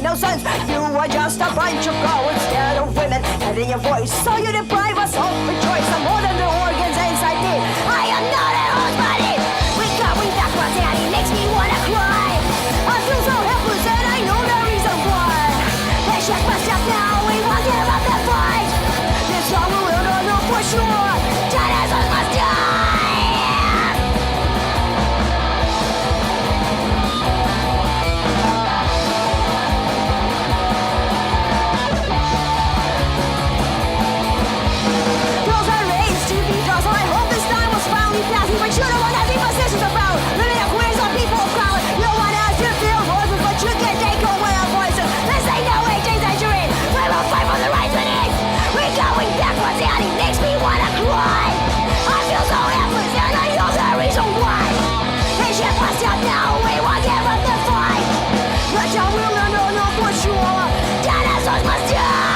no sense. You are just a bunch of cowards scared of women and in your voice. So you deprive us of a choice. I'm more than the organs inside me. I am not an old body. We're going backwards and it makes me wanna cry. I feel so helpless and I know the reason why. They check myself now, we won't give up the fight. This song we will not know for sure. Dinosaurs must die. But you don't want to be positions around. Living up queers on people of power. You want us to feel voices, but you can't take away our voices. This ain't no way change century. We will fight for the rights we need. We're going backwards and it makes me wanna cry. I feel so helpless and I know the reason why. They shut us down now, we won't give up the fight. But I will not know for sure. Dinosaurs must die.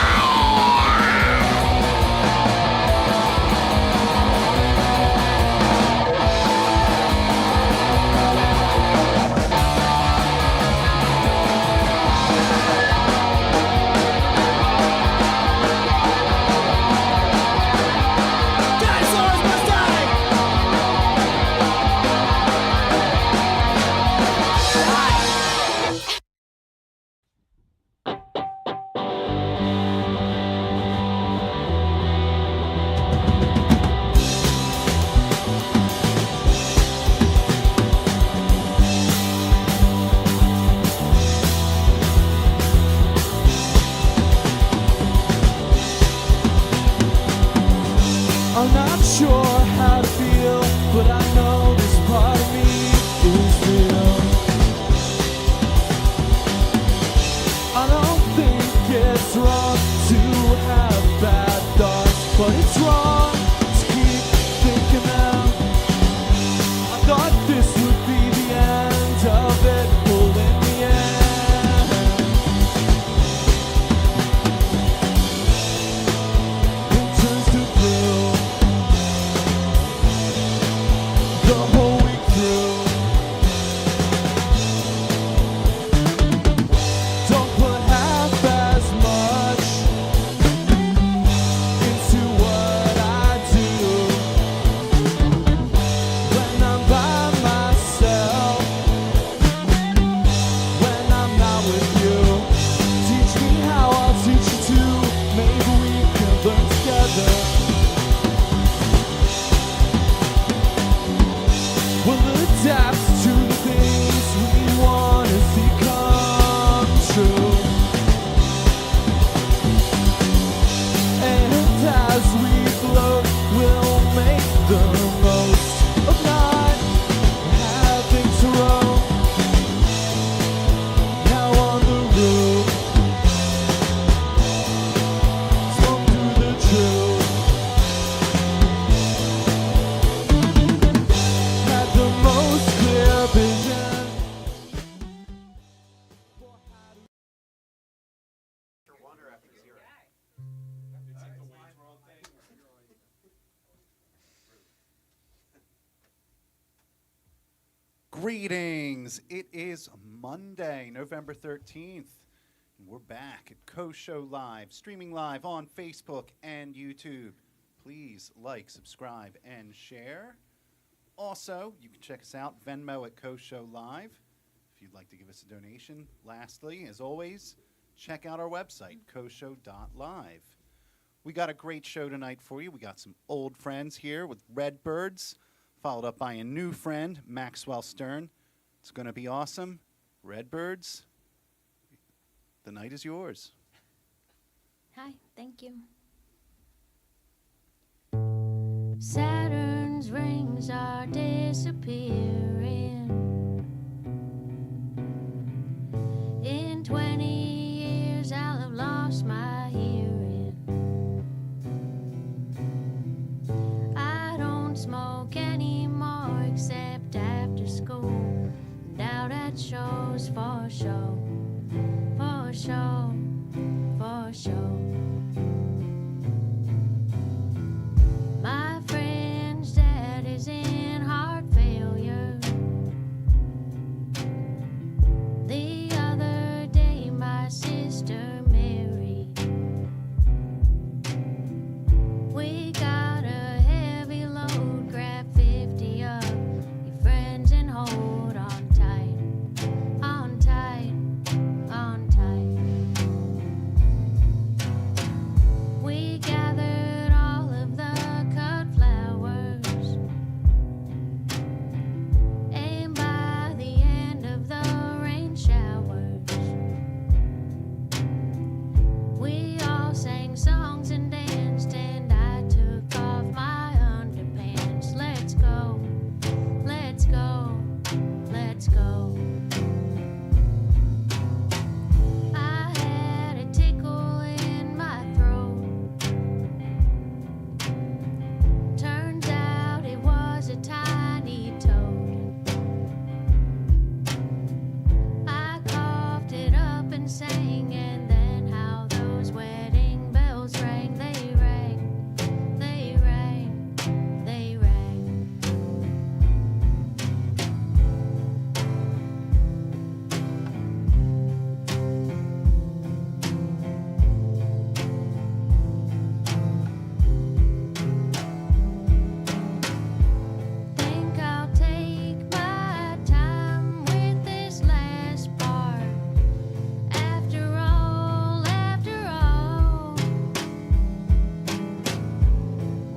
I'm not sure how to feel, but I know this part of me is real. I don't think it's wrong to have bad thoughts, but it's wrong to keep thinking them. I thought this would be the end of it, well in the end it turns to blue. The whole week through. Don't put half as much into what I do. When I'm by myself, when I'm not with you, teach me how I'll teach you too. Maybe we can learn together. We'll adapt to the things we want to see come true. And as we float, we'll make the most of not having to roam. Now on the roof, smoke through the truth. Had the most clear vision. Greetings! It is Monday, November 13th, and we're back at Koh Show Live, streaming live on Facebook and YouTube. Please like, subscribe, and share. Also, you can check us out, Venmo at Koh Show Live, if you'd like to give us a donation. Lastly, as always, check out our website, kohshow.live. We got a great show tonight for you. We got some old friends here with Redbirds, followed up by a new friend, Maxwell Stern. It's going to be awesome. Redbirds, the night is yours. Hi, thank you. Saturn's rings are disappearing. In 20 years I'll have lost my hearing. I don't smoke anymore except after school and out at shows for show, for show, for show. My friend's dad is in heart failure. The other day my songs and danced, and I took off my underpants. Let's go, let's go, let's go. I had a tickle in my throat. Turns out it was a tiny toad. I coughed it up and sang, and then how those wedding bells rang. They rang, they rang, they rang. Think I'll take my time with this last part. After all,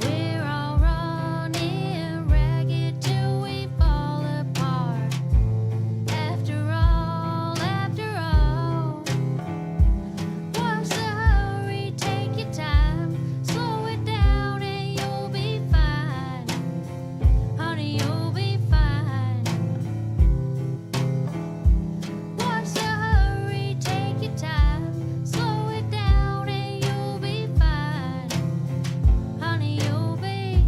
we're all running ragged till we fall apart. After all, what's the hurry? Take your time, slow it down, and you'll be fine. Honey, you'll be fine. What's the hurry? Take your time, slow it down, and you'll be fine. Honey, you'll be fine.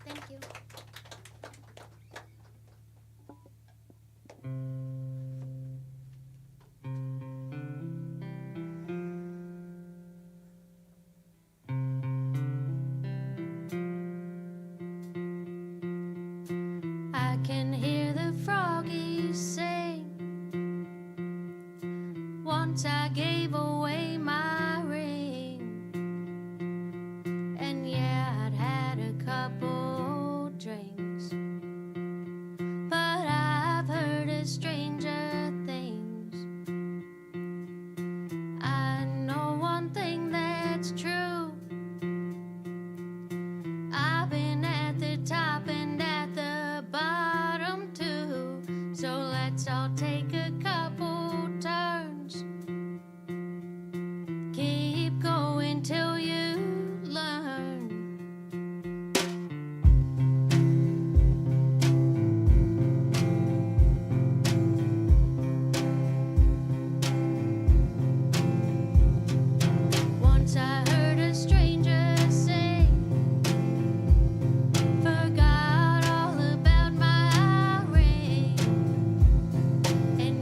Thank you. I can hear the froggies sing. Once I gave away my ring, and yeah, I'd had a couple drinks, but I've heard of stranger things. I know one thing that's true. I've been at the top and at the bottom too. So let's all take a couple turns. Keep going till you learn. Once I heard a stranger say, forgot all about my ring. And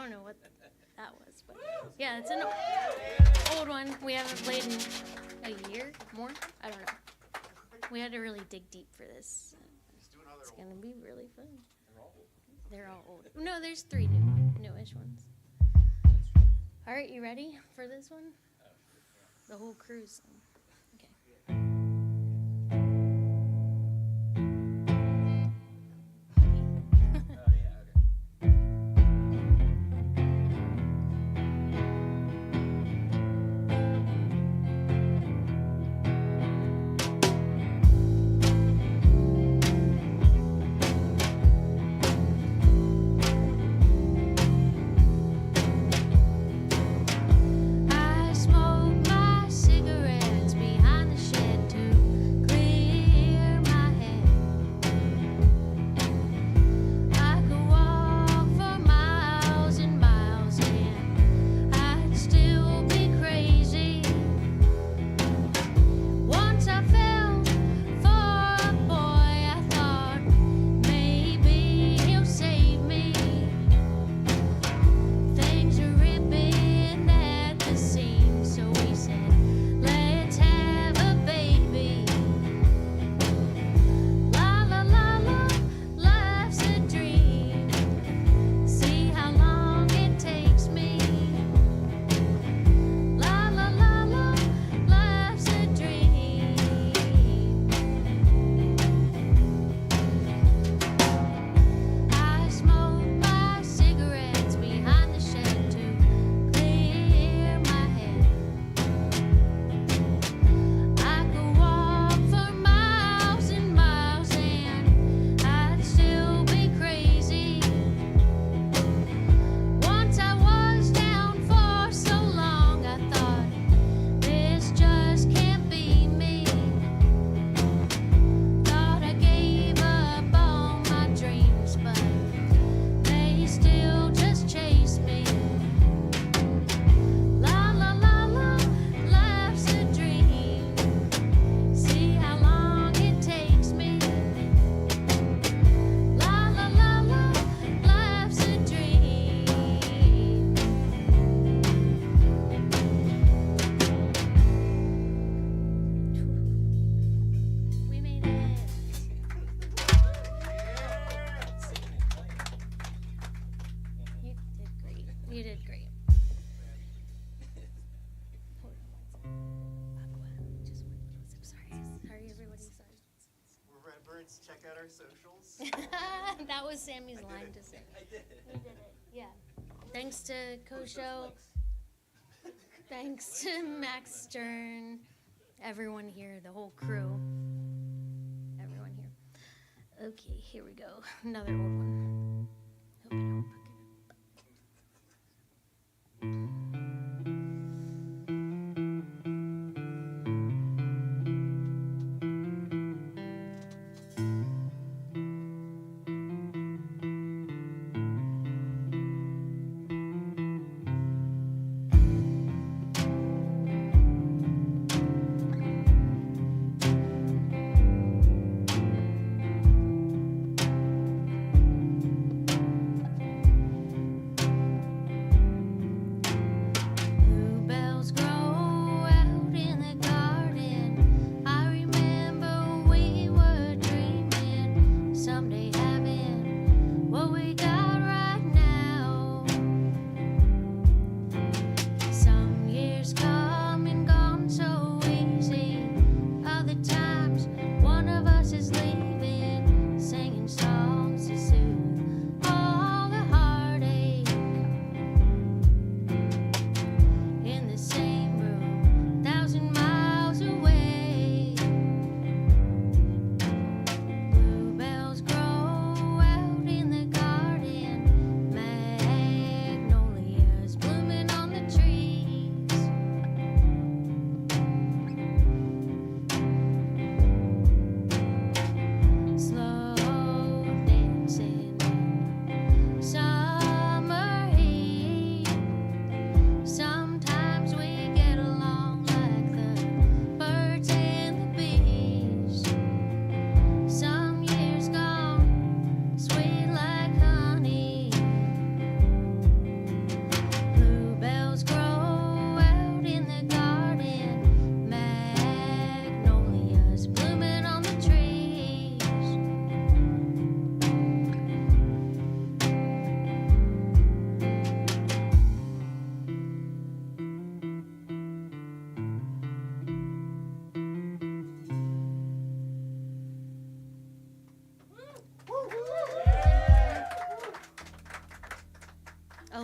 don't know what that was, but yeah, it's an old one. We haven't played in a year, more. I don't know. We had to really dig deep for this. It's gonna be really fun. They're all old. No, there's 3 newish ones. All right, you ready for this one? The whole crew's. Okay. I smoke my cigarettes behind the shed to clear my head. I could walk for miles and miles and I'd still be crazy. Once I fell for a boy, I thought maybe he'll save me. Things are ripping at the seams, so we said, let's have a baby. La la la la, life's a dream. See how long it takes me. La la la la, life's a dream. I smoke my cigarettes behind the shed to clear my head. I could walk for miles and miles and I'd still be crazy. Once I was down for so long, I thought this just can't be me. Thought I gave up all my dreams, but they still just chase me. La la la la, life's a dream. See how long it takes me. La la la la, life's a dream. We made it. You did great. You did great. Hold on one second. Just one. Sorry. Sorry, everybody. Sorry. We're at Birds. Check out our socials. That was Sammy's line to say. I did it. We did it. Yeah. Thanks to Koh Show. Thanks to Max Stern. Everyone here, the whole crew. Everyone here. Okay, here we go. Another old one. Hope I don't fuck it up.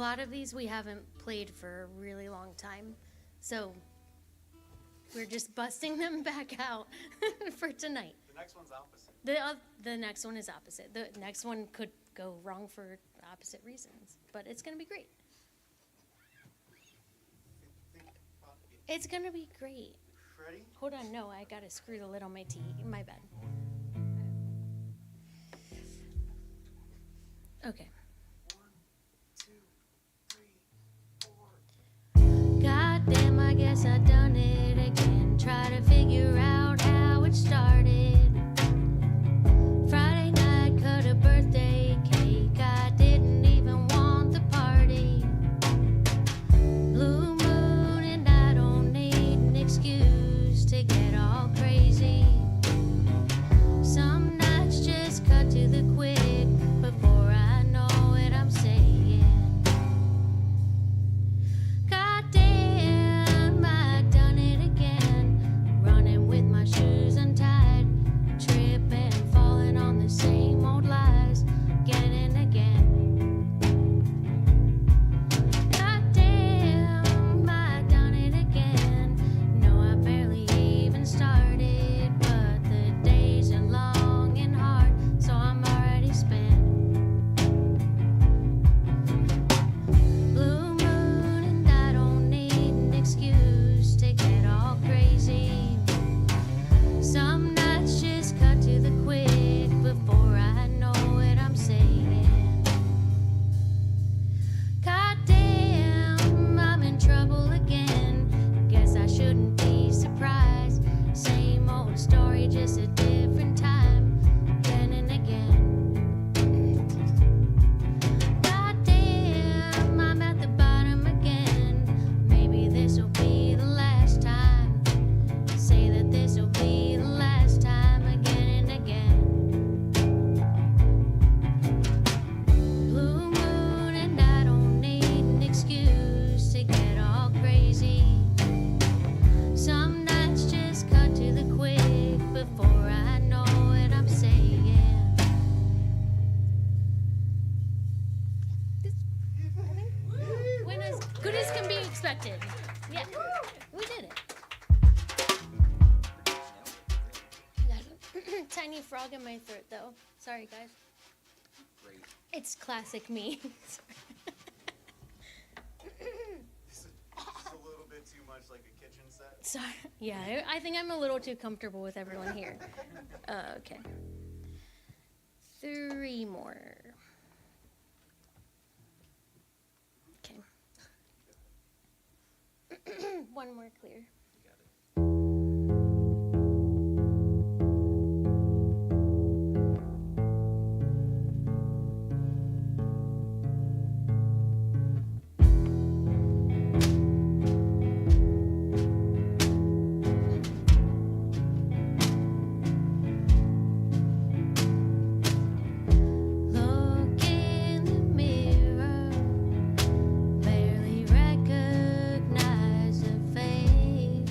lot of these we haven't played for a really long time, so we're just busting them back out for tonight. The next one's opposite. The next one is opposite. The next one could go wrong for opposite reasons, but it's gonna be great. It's gonna be great. Ready? Hold on, no, I gotta screw the lid on my tea. My bad. Okay. 1, 2, 3, 4. Goddamn, I guess I done it again. Try to figure out how it started. Friday night, cut a birthday cake. I didn't even want the party. Blue moon, and I don't need an excuse to get all crazy. Some nights just cut to the quick. Before I know it, I'm saying, goddamn, I done it again. Running with my shoes untied, tripping, falling on the same old lies again and again. Goddamn, I done it again. No, I barely even started, but the days are long and hard, so I'm already spent. Blue moon, and I don't need an excuse to get all crazy. Some nights just cut to the quick. Before I know it, I'm saying, goddamn, I'm in trouble again. Guess I shouldn't be surprised. Same old story, just a different time, again and again. Goddamn, I'm at the bottom again. Maybe this'll be the last time. Say that this'll be the last time, again and again. Blue moon, and I don't need an excuse to get all crazy. Some nights just cut to the quick. Before I know it, I'm saying, went as good as can be expected. Yeah, we did it. Got a tiny frog in my throat, though. Sorry, guys. Great. It's classic me. This is a little bit too much like a kitchen set. Sorry. Yeah, I think I'm a little too comfortable with everyone here. Okay. 3 more. Okay. One more clear. You got it. Look in the mirror, barely recognize a face.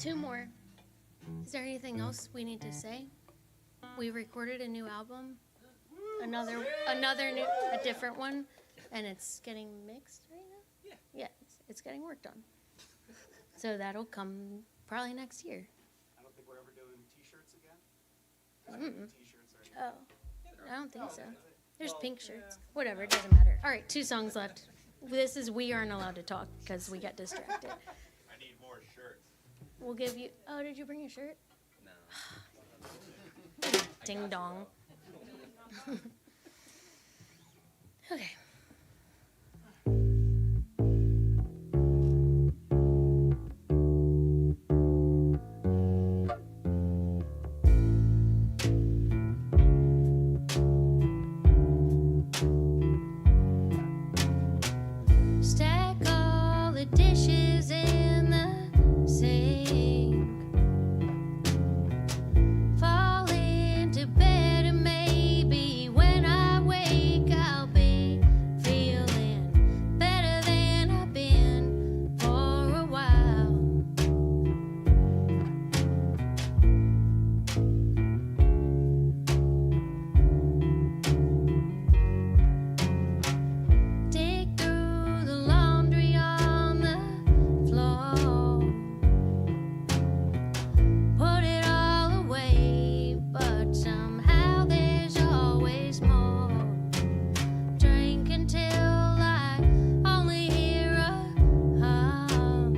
Two more. Is there anything else we need to say? We recorded a new album, another new, a different one, and it's getting mixed right now. Yeah, it's getting worked on. So that'll come probably next year. I don't think we're ever doing T-shirts again. T-shirts or anything. Oh, I don't think so. There's pink shirts. Whatever, it doesn't matter. All right, 2 songs left. This is We Aren't Allowed to Talk because we got distracted. I need more shirts. We'll give you. Oh, did you bring your shirt? No. Ding dong. Okay. Stack all the dishes in the sink. Fall into bed and maybe when I wake I'll be feeling better than I've been for a while. Dig through the laundry on the floor. Put it all away, but somehow there's always more. Drink until I only hear a hum.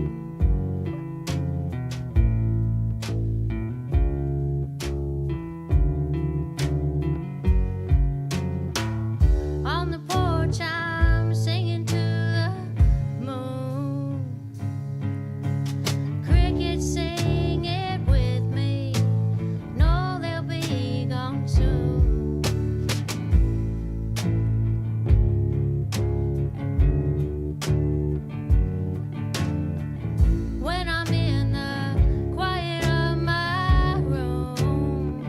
On the porch I'm singing to the moon. Crickets sing it with me. No, they'll be gone soon. When I'm in the quiet of my room,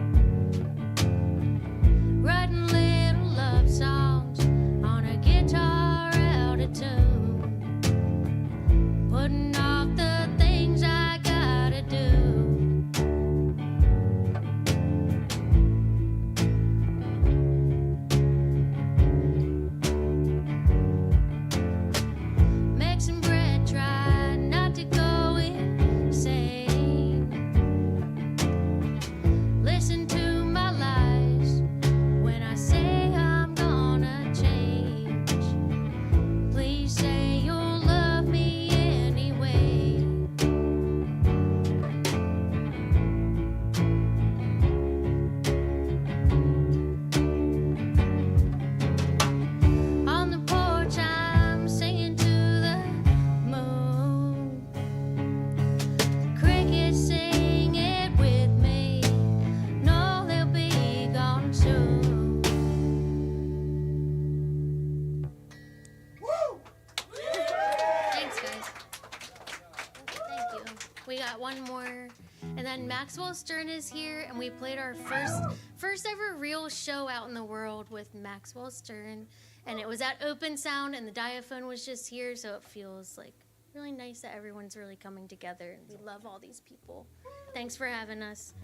writing little love songs on a guitar out of tune, putting off the things I gotta do. Make some bread, try not to go insane. Listen to my lies when I say I'm gonna change. Please say you'll love me anyway. On the porch I'm singing to the moon. Crickets sing it with me. No, they'll be gone soon. Thanks, guys. Thank you. We got one more, and then Maxwell Stern is here, and we played our first ever real show out in the world with Maxwell Stern, and it was at Open Sound, and the diaphone was just here, so it feels like really nice that everyone's really coming together, and we love all these people. Thanks for having us.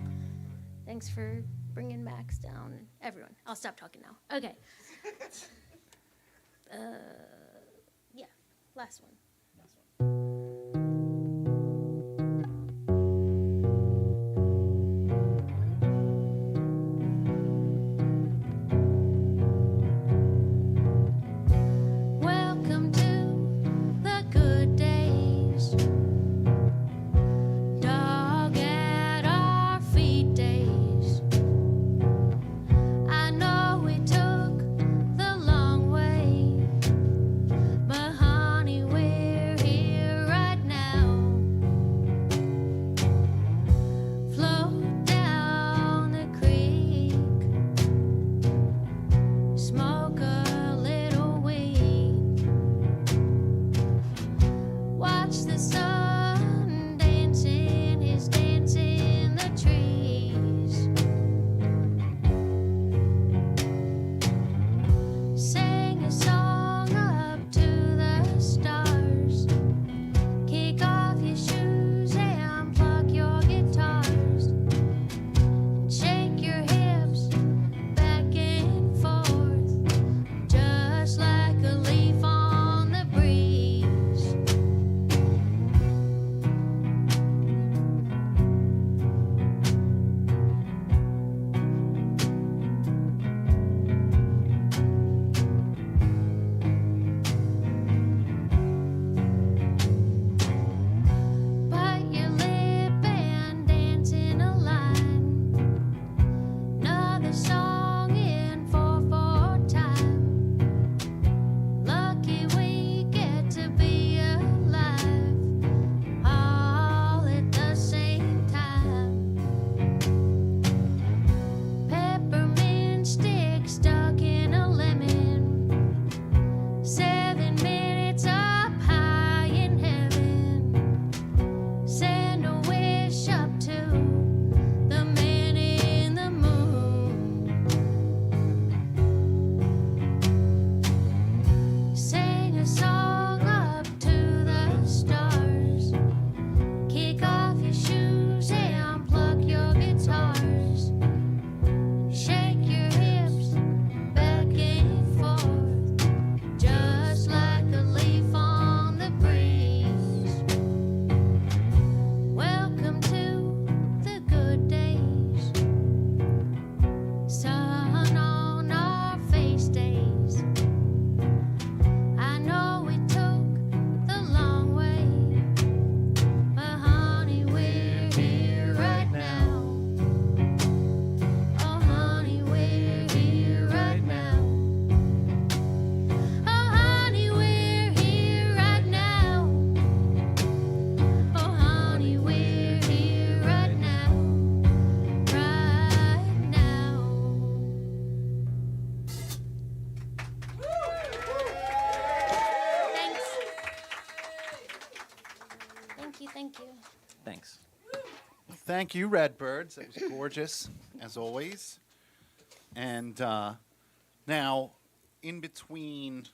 Thanks for bringing Max down. Everyone, I'll stop talking now. Okay. Yeah, last one. Welcome to the good days. Dog at our feet days. I know we took the long way, but honey, we're here right Thank you. Thanks. Thank you, Redbirds. It was gorgeous, as always. And now, in between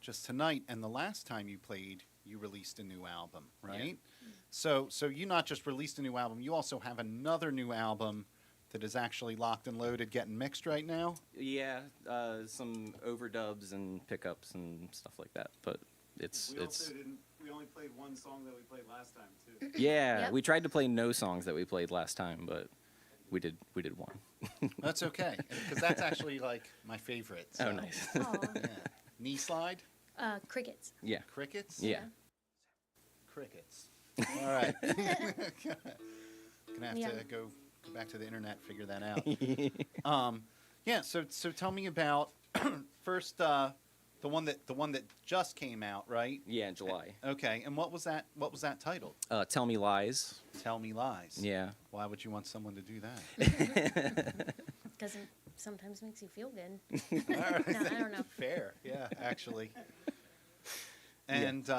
just tonight and the last time you played, you released a new album, right? Yeah. So you not just released a new album, you also have another new album that is actually locked and loaded, getting mixed right now? Yeah, some overdubs and pickups and stuff like that. But it's We only played one song that we played last time too. yeah. Yep. We tried to play no songs that we played last time, but we did one. That's okay, because that's actually like my favorite. Oh, so, nice. Aw. Yeah. Knee slide, Crickets. Yeah. crickets. Yeah. Crickets. All right. Gonna have Yeah. to go back to the internet, figure that out. Yeah. So tell me about first the one that just came out, right? Yeah, in July. Okay. And what was that? What was that titled? Tell Me Lies. Tell Me Lies. Yeah. Why would you want someone to do that? Because it sometimes makes you feel good. All right. No, I don't know. Fair. Yeah. Actually. And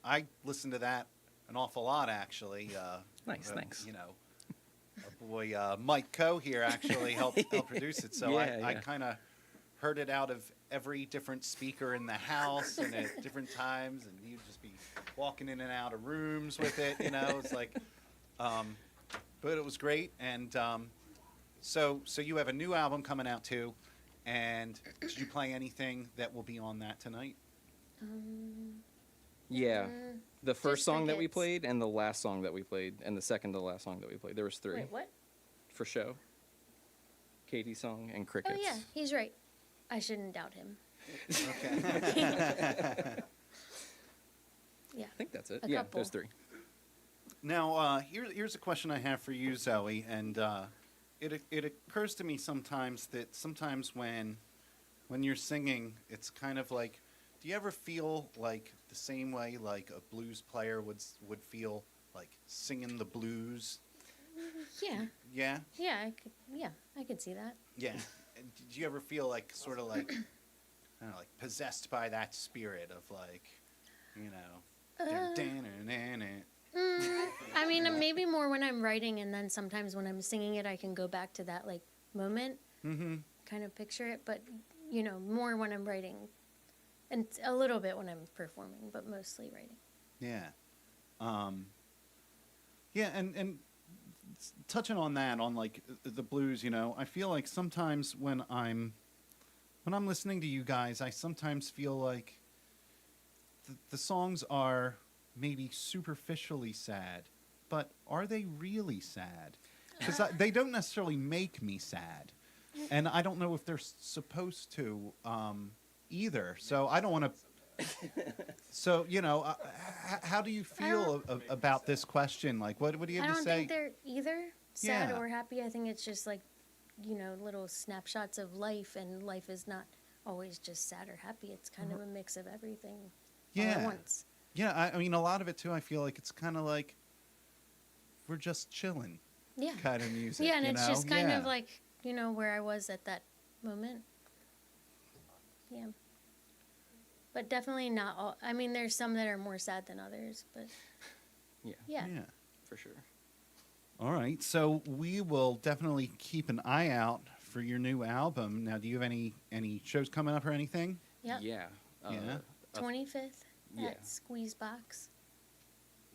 I listened to that an awful lot, actually. Nice, thanks. You know, our boy Mike Koh here actually helped produce it, so Yeah, I yeah. kind of heard it out of every different speaker in the house and at different times, and he'd just be walking in and out of rooms with it. You know, it's like, but it was great. And so you have a new album coming out too. And did you play anything that will be on that tonight? Yeah. The first Just song that we Crickets. played and the last song that we played and the second to last song that we played. There was 3 Wait, what? for show. Katie's song and Crickets. Oh, yeah, he's right. I shouldn't doubt him. Okay. Yeah. I think that's it. A Yeah, couple. those 3. Now, here's a question I have for you, Zoe, and it occurs to me sometimes that sometimes when you're singing, it's kind of like, do you ever feel like the same way like a blues player would feel like singing the blues? Yeah. Yeah, I could see that. yeah. And did you ever feel like sort of like, I don't know, like possessed by that spirit of like, you know, I mean, maybe more when I'm writing, and then sometimes when I'm singing it, I can go back to that like moment, kind of picture it. But you know, more when I'm writing, and a little bit when I'm performing, but mostly writing. Yeah. Yeah, and touching on that, on like the blues, you know, I feel like sometimes when I'm listening to you guys, I sometimes feel like the songs are maybe superficially sad, but are they really sad? Because they don't necessarily make me sad, and I don't know if they're supposed to either. So I don't want to. So you know, how do you feel about this question? Like, what do you I have to don't say? think they're either sad Yeah. or happy. I think it's just like, you know, little snapshots of life, and life is not always just sad or happy. It's kind of a mix of everything all at Yeah. once. Yeah, I mean, a lot of it too. I feel like it's kind of like we're just chilling, Yeah. kind of music. Yeah, and you it's know? just kind Yeah. of like, you know, where I was at that moment. Yeah. But definitely not all. I mean, there's some that are more sad than others, but Yeah, yeah. Yeah. for sure. All right, so we will definitely keep an eye out for your new album. Now, do you have any shows coming up or anything? Yep. Yeah. Yeah. 25th Yeah. at Squeeze Box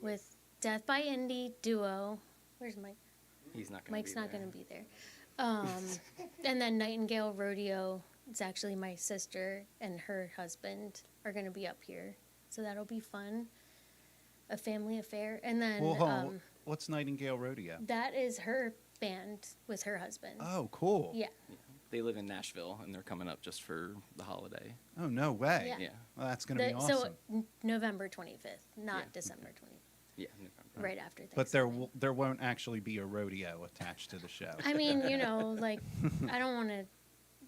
with Death by Indie duo. Where's Mike? He's not going to Mike's be not there. going to be there. And then Nightingale Rodeo. It's actually my sister and her husband are going to be up here. So that'll be fun. A family affair. And then Well, hold on. What's Nightingale Rodeo? that is her band with her husband. Oh, cool. Yeah. They live in Nashville, and they're coming up just for the holiday. Oh, no way. Yeah. Yeah. Well, that's going to be The- awesome. So November 25th, not Yeah. December 25th. Yeah. November. Right after Thanksgiving. But there won't actually be a rodeo attached to the show. I mean, you know, like, I don't want to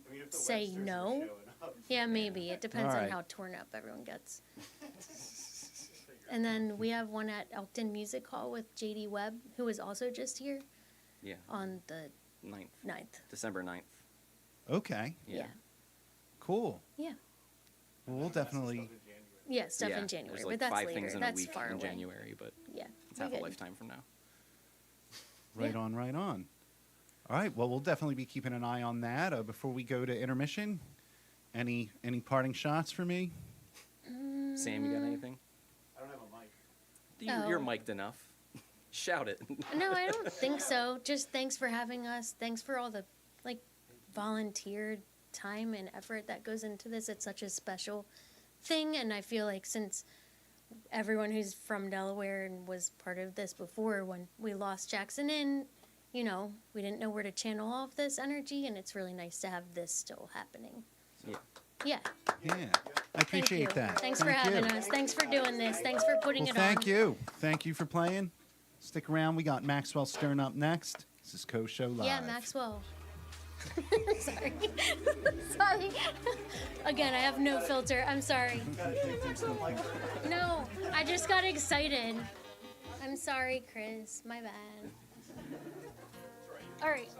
I mean, if the say Websters were no. showing up, Yeah, maybe. It depends All on right. how torn up everyone gets. And then we have one at Elkton Music Hall with JD Webb, who was also just here Yeah. on the 9th. 9th. December 9th. Okay, Yeah. cool. Yeah. Well, we'll definitely. Yeah, stuff in There's January, like but that's 5 later. things in That's a week far in away. January, but Yeah, it's we're half a good. lifetime from now. Right Yeah. on, right on. All right, well, we'll definitely be keeping an eye on that. Before we go to intermission, any parting shots for me? Sam, you got anything? I don't have a mic. You're Oh. mic'd enough. Shout it. No, I don't think so. Just thanks for having us. Thanks for all the volunteer time and effort that goes into this. It's such a special thing, and I feel like since everyone who's from Delaware and was part of this before, when we lost Jackson Inn, we didn't know where to channel all of this energy, and it's really nice to have this still happening. Yeah. Yeah. Yeah, I Thank appreciate you. that. Thanks for Thank having you. us. Thanks for doing this. Thanks for putting Well, it on. thank you. Thank you for playing. Stick around. We got Maxwell Stern up next. This is Koh Show Live. Yeah, Maxwell. Sorry. Sorry. Again, I have no filter. I'm sorry. No, I just got excited. I'm sorry, Chris. My bad. All right.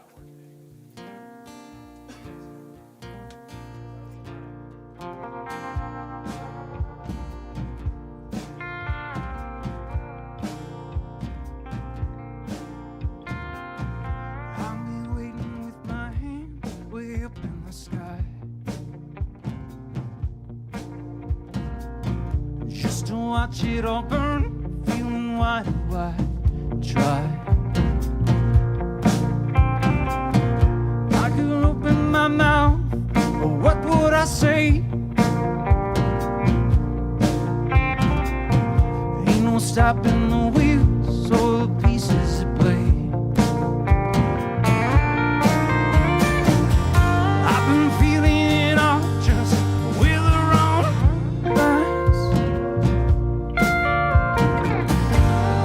I'll be waiting with my hand way up in the sky, just to watch it all burn, feeling why do I try? I could open my mouth, but what would I say? Ain't no stopping the wheels or the pieces at play. I've been feeling it all just with the wrong eyes.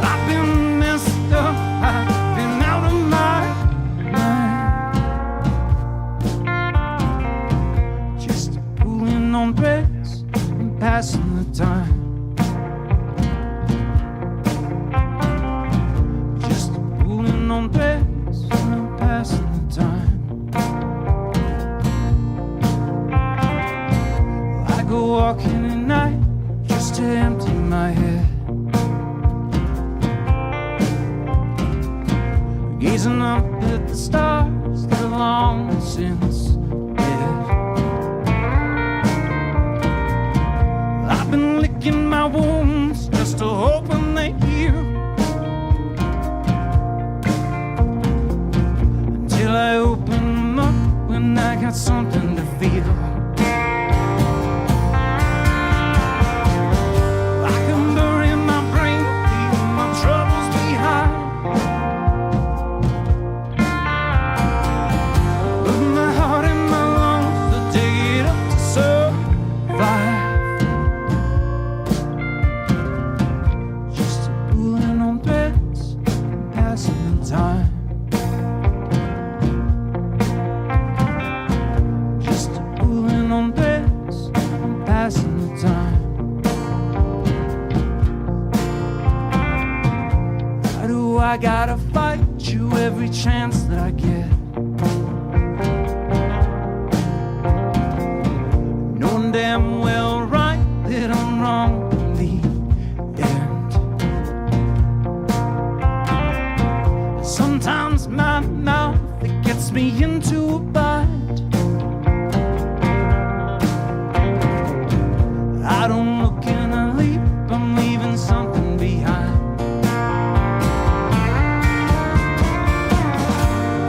I've been messed up, I've been out of my mind, just pulling on threads and passing the time. Just pulling on threads and passing the time. I go walking at night just to empty my head, gazing up at the stars that are long since dead. I've been licking my wounds just to hoping they heal, until I open them up when I got something to feel. I can bury my brain, leave my troubles behind, but my heart and my lungs, they dig it up to survive. Just pulling on threads, passing the time. Just pulling on threads, passing the time. Why do I gotta fight you every chance that I get? Knowing damn well right that I'm wrong in the end. Sometimes my mouth, it gets me into a bind. I don't look and I leap, I'm leaving something behind.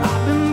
I've been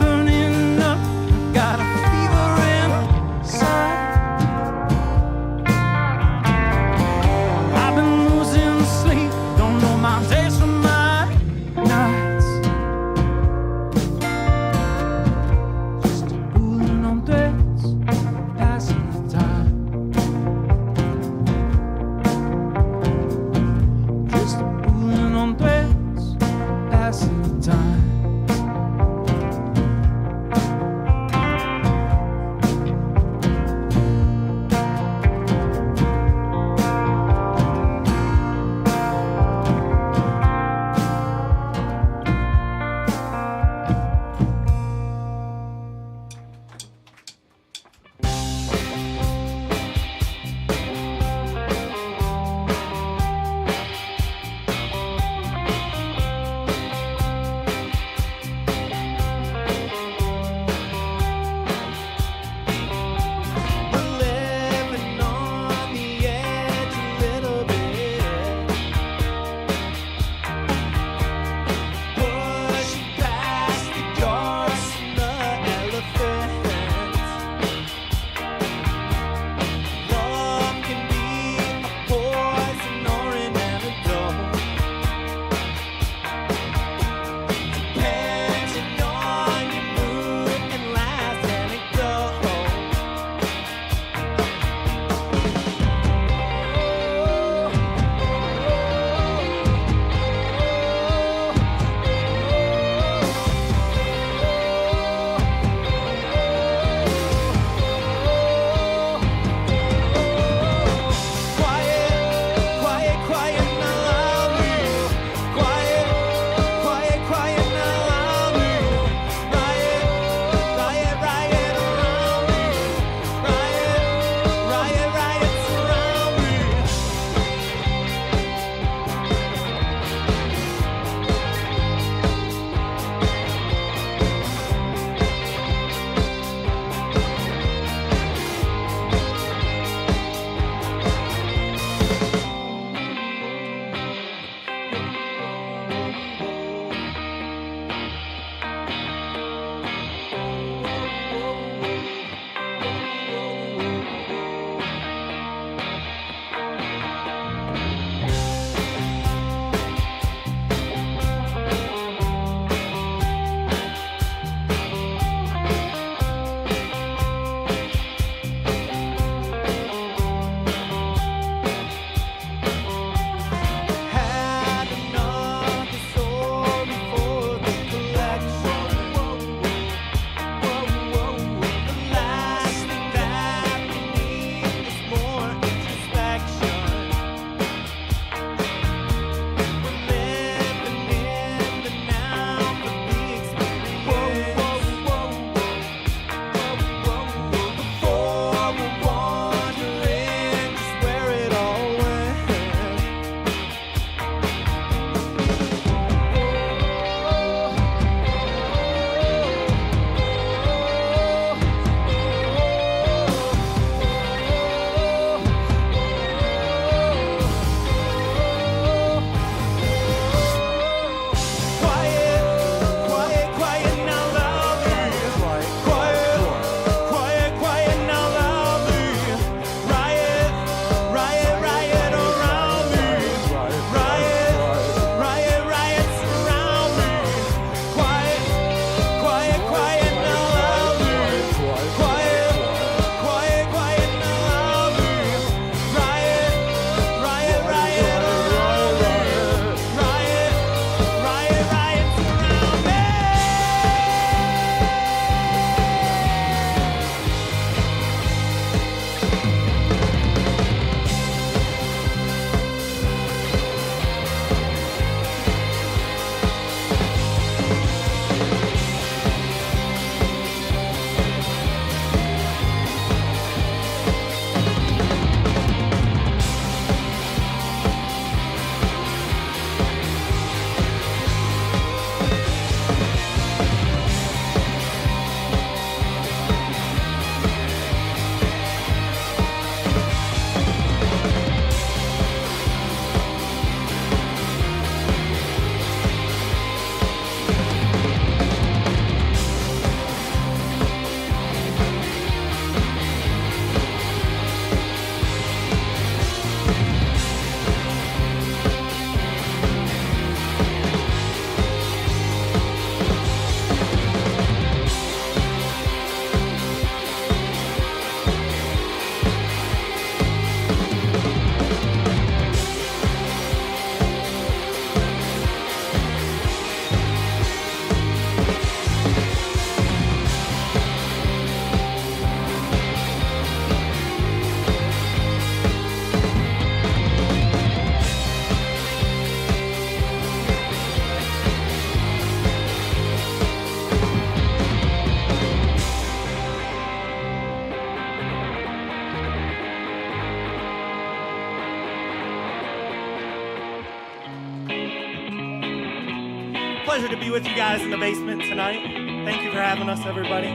pleasure to be with you guys in the basement tonight. Thank you for having us, everybody. You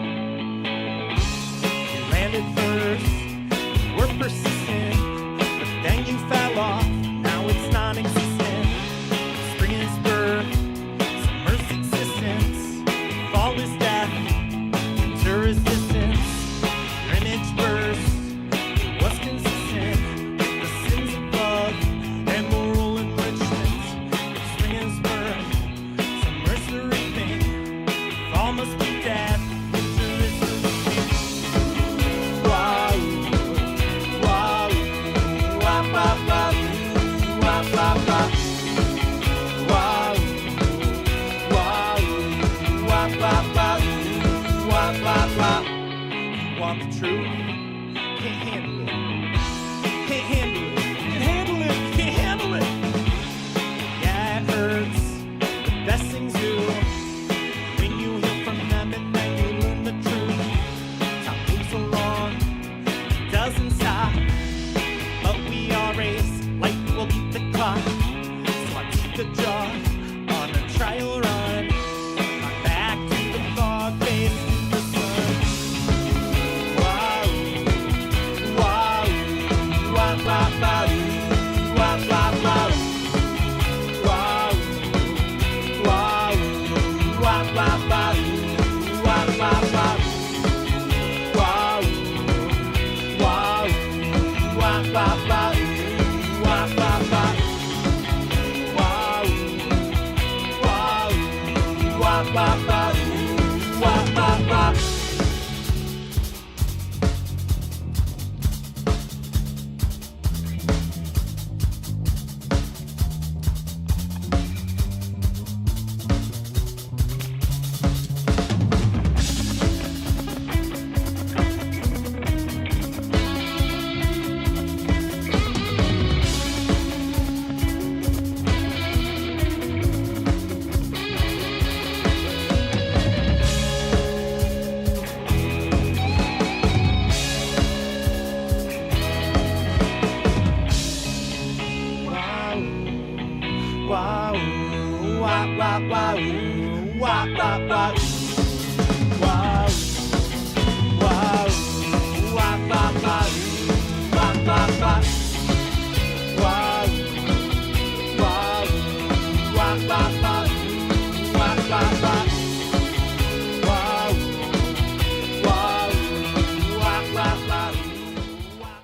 landed first, you were persistent, but then you fell off, now it's non-existent. Spring is birth, summer's existence, fall is death, winter is distance. Your image burst, it was consistent, the sins of love and moral enrichment. Spring is birth, summer's the reaping, fall must be death, winter is the reaping. Wow, wow, wah, wah, wah, wah, wah, wah. Wow, wow, wah, wah, wah, wah, wah, wah. You want the truth? Can't handle it. Can't handle it. Can't handle it. Can't handle it. Yeah, it hurts. The best things do. When you hear from them and then you learn the truth. Time moves along. It doesn't stop. But we all race. Life will beat the clock. So I took the jaw on a trial run. My back to the fog, face to the sun. Wow, wow, wah, wah, wah, wah, wah, wah. Wow, wow, wah, wah, wah, wah, wah, wah. Wow, wow, wah, wah, wah, wah, wah, wah. Wow, wow, wah, wah, wah, wah, wah, wah. Wow, wah, wah, wah, wah, wah, wah. Wow, wow, wah, wah, wah, wah, wah, wah. Wow, wow, wah, wah, wah, wah, wah, wah. Wow, wow, wah, wah, wah, wah. Wow.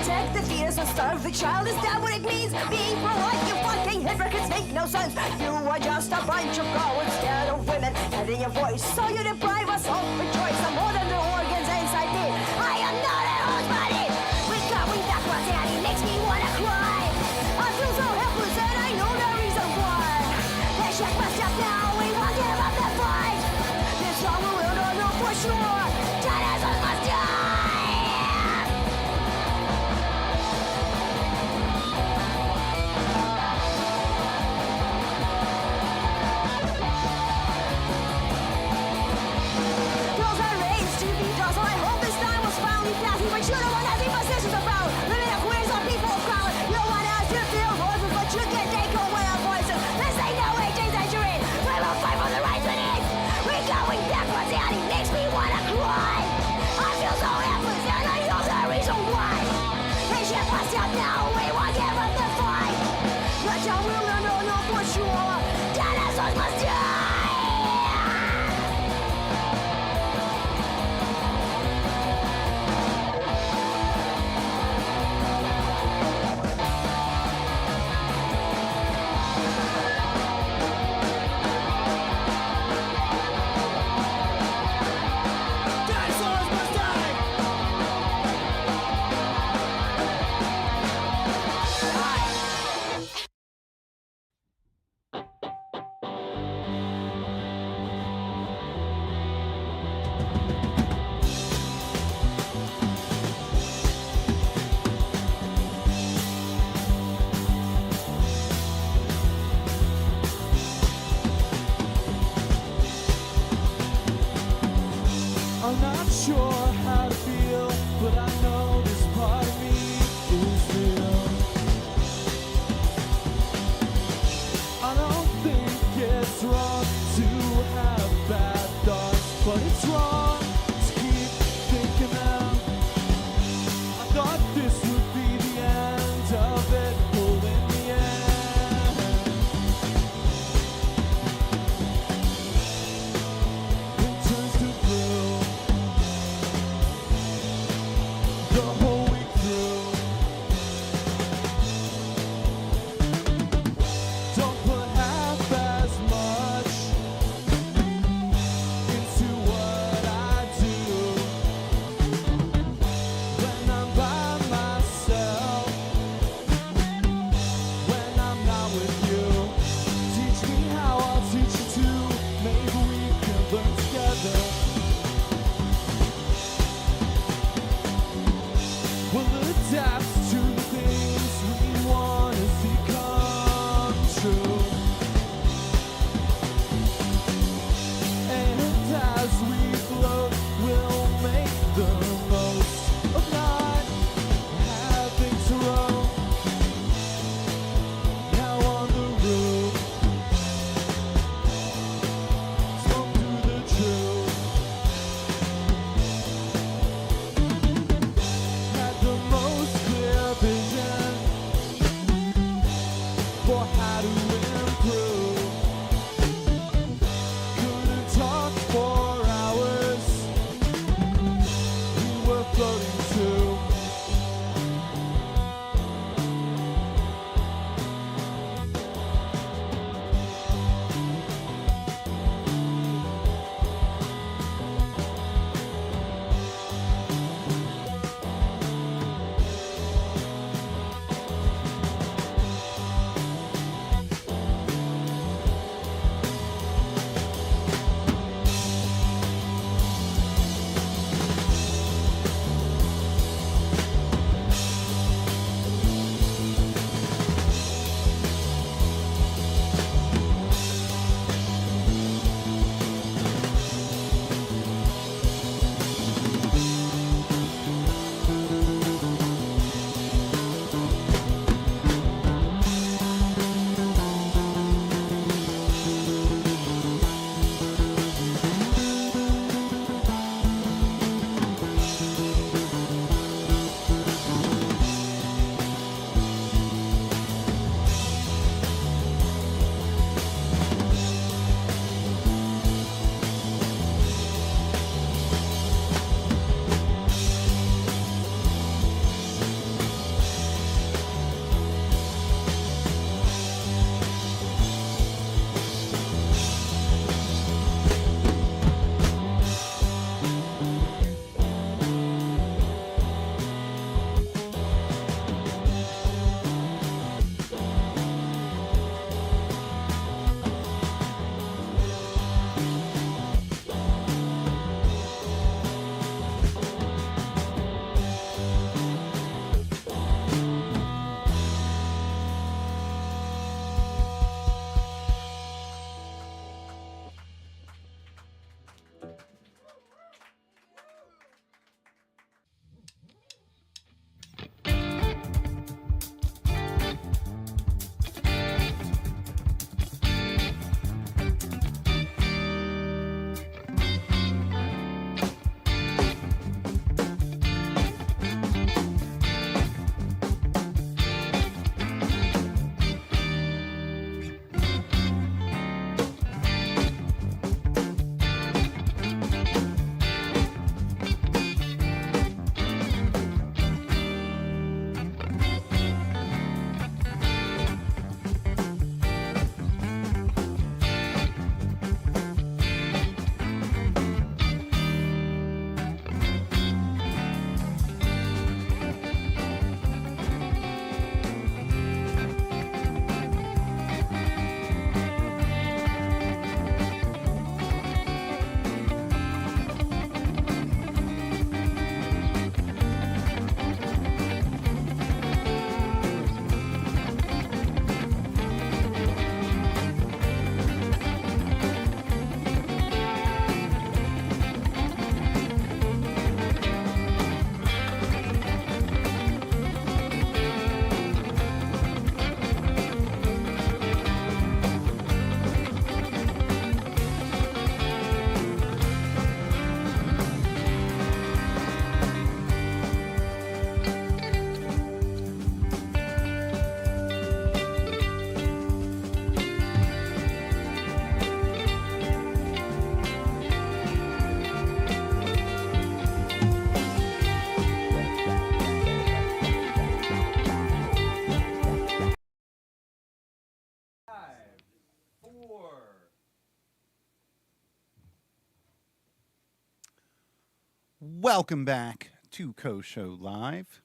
Protect the fetus and starve the child. Is that what it means? Being pro-life, you fucking hypocrites make no sense. You are just a bunch of cowards scared of women having a voice. So you deprive us of the choice of more than the organs inside me. I am not a hose body. We're going backwards and it makes me wanna cry. I feel so helpless and I know the reason why. They check my step now, we won't give up the fight. This song we will not know for sure. Dinosaurs must die. Girls are raised to be docile. I hope this time was found in classy, but you don't want to be positions of power. Living up queers on people of color. You don't want us to feel voices, but you can take away our voices. This ain't no 18th century. We will fight for the rights we need. We're going backwards and it makes me wanna cry. I feel so helpless and I know the reason why. They check us out now, we won't give up the fight. But I will not know for sure. Dinosaurs must die. Dinosaurs must die! I'm not sure how to feel, but I know this part of me is real. I don't think it's wrong to have bad thoughts, but it's wrong to keep thinking them. I thought this would be the end of it, pulling the end. It turns to blue the whole week through. Don't put half as much into what I do. When I'm by myself, when I'm not with you, teach me how, I'll teach you too. Maybe we can learn together. Welcome back to Koh Show Live.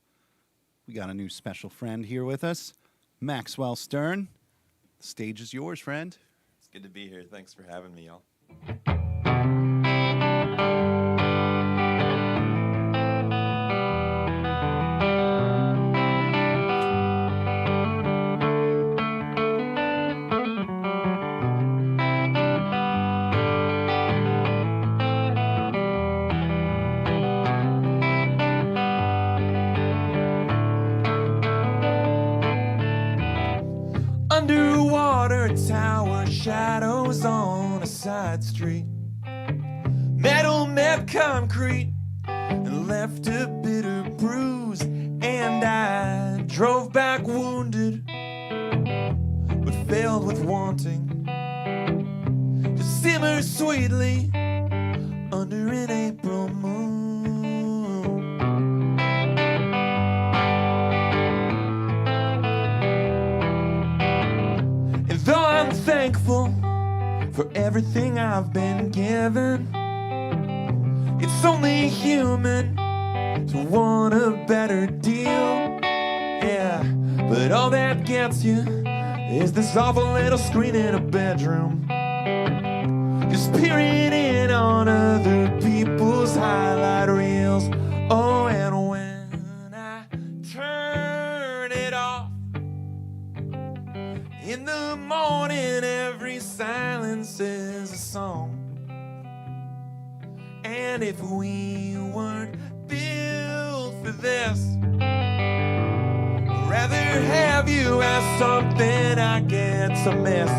We got a new special friend here with us, Maxwell Stern. The stage is yours, friend. It's good to be here. Thanks for having me, y'all. Underwater tower, shadows on a side street. Metal met concrete and left a bitter bruise. And I drove back wounded, but failed with wanting to simmer sweetly under an April moon. And though I'm thankful for everything I've been given, it's only human to want a better deal. Yeah, but all that gets you is this awful little screen in a bedroom, just peering in on other people's highlight reels. Oh, and when I turn it off in the morning, every silence is a song. And if we weren't built for this, I'd rather have you as something I get to miss.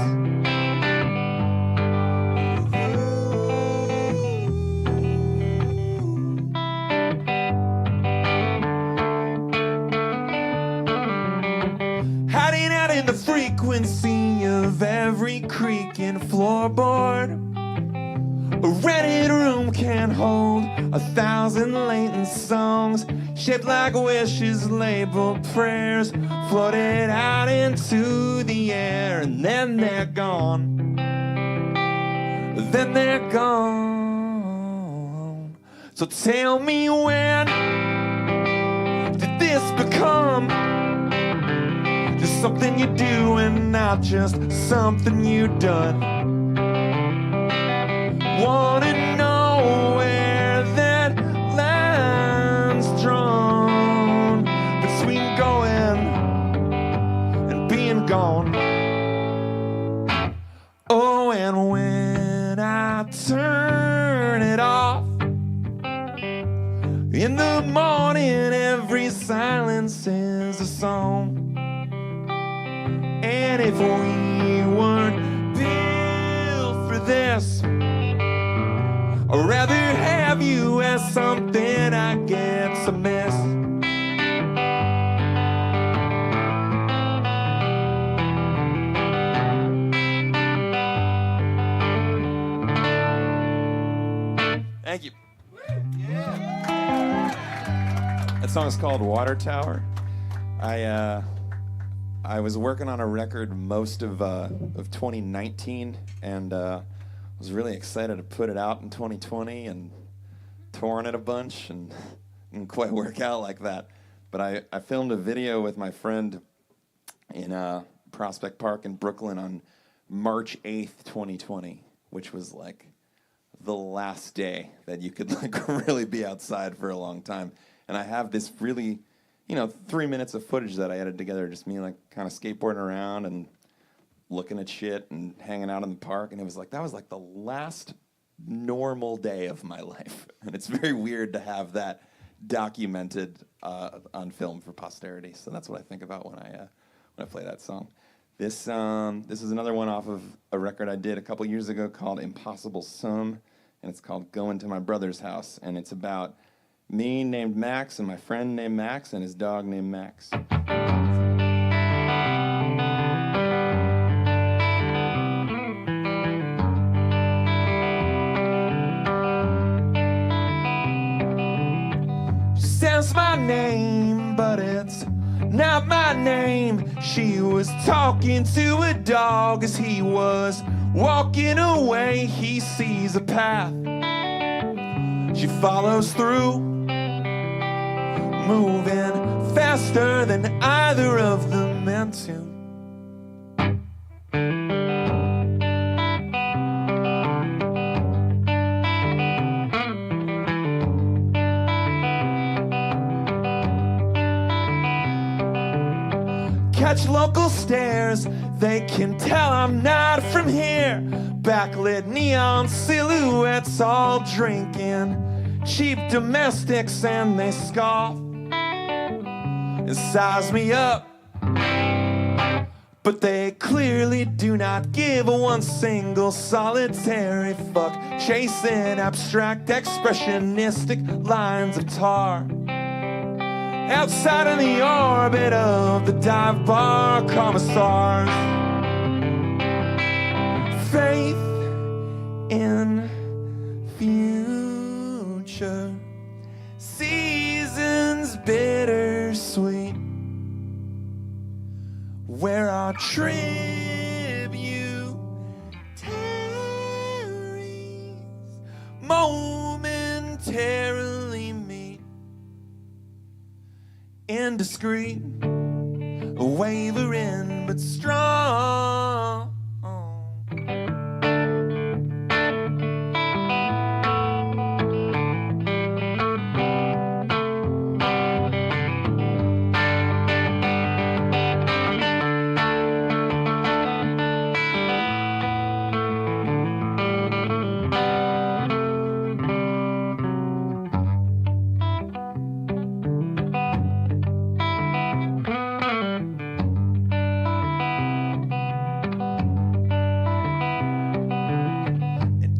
Hiding out in the frequency of every creaking floorboard. A rented room can hold 1,000 latent songs, shaped like wishes, labeled prayers, floated out into the air, and then they're gone. Then they're gone. So tell me, when did this become just something you do and not just something you've done? Wanna know where that line's drawn between going and being gone. Oh, and when I turn it off in the morning, every silence is a song. And if we weren't built for this, I'd rather have you as something I get to miss. Thank you. That song is called Water Tower. I was working on a record most of 2019, and was really excited to put it out in 2020, and touring it a bunch, and didn't quite work out like that. But I filmed a video with my friend in Prospect Park in Brooklyn on March 8th, 2020, which was like the last day that you could like really be outside for a long time. And I have this really, 3 minutes of footage that I edited together, just me like kind of skateboarding around and looking at shit and hanging out in the park. And it was like, that was like the last normal day of my life. And it's very weird to have that documented on film for posterity. So that's what I think about when I play that song. This is another one off of a record I did a couple years ago called Impossible Sum, and it's called Going to My Brother's House. And it's about me named Max and my friend named Max and his dog named Max. Says my name, but it's not my name. She was talking to a dog as he was walking away. He sees a path she follows through, moving faster than either of them meant to. Catch local stares, they can tell I'm not from here. Backlit neon silhouettes all drinking cheap domestics, and they scoff and size me up, but they clearly do not give one single solitary fuck, chasing abstract expressionistic lines of tar outside of the orbit of the dive bar commissars. Faith in future, seasons bittersweet, where our tributaries momentarily meet. Indiscreet, wavering but strong.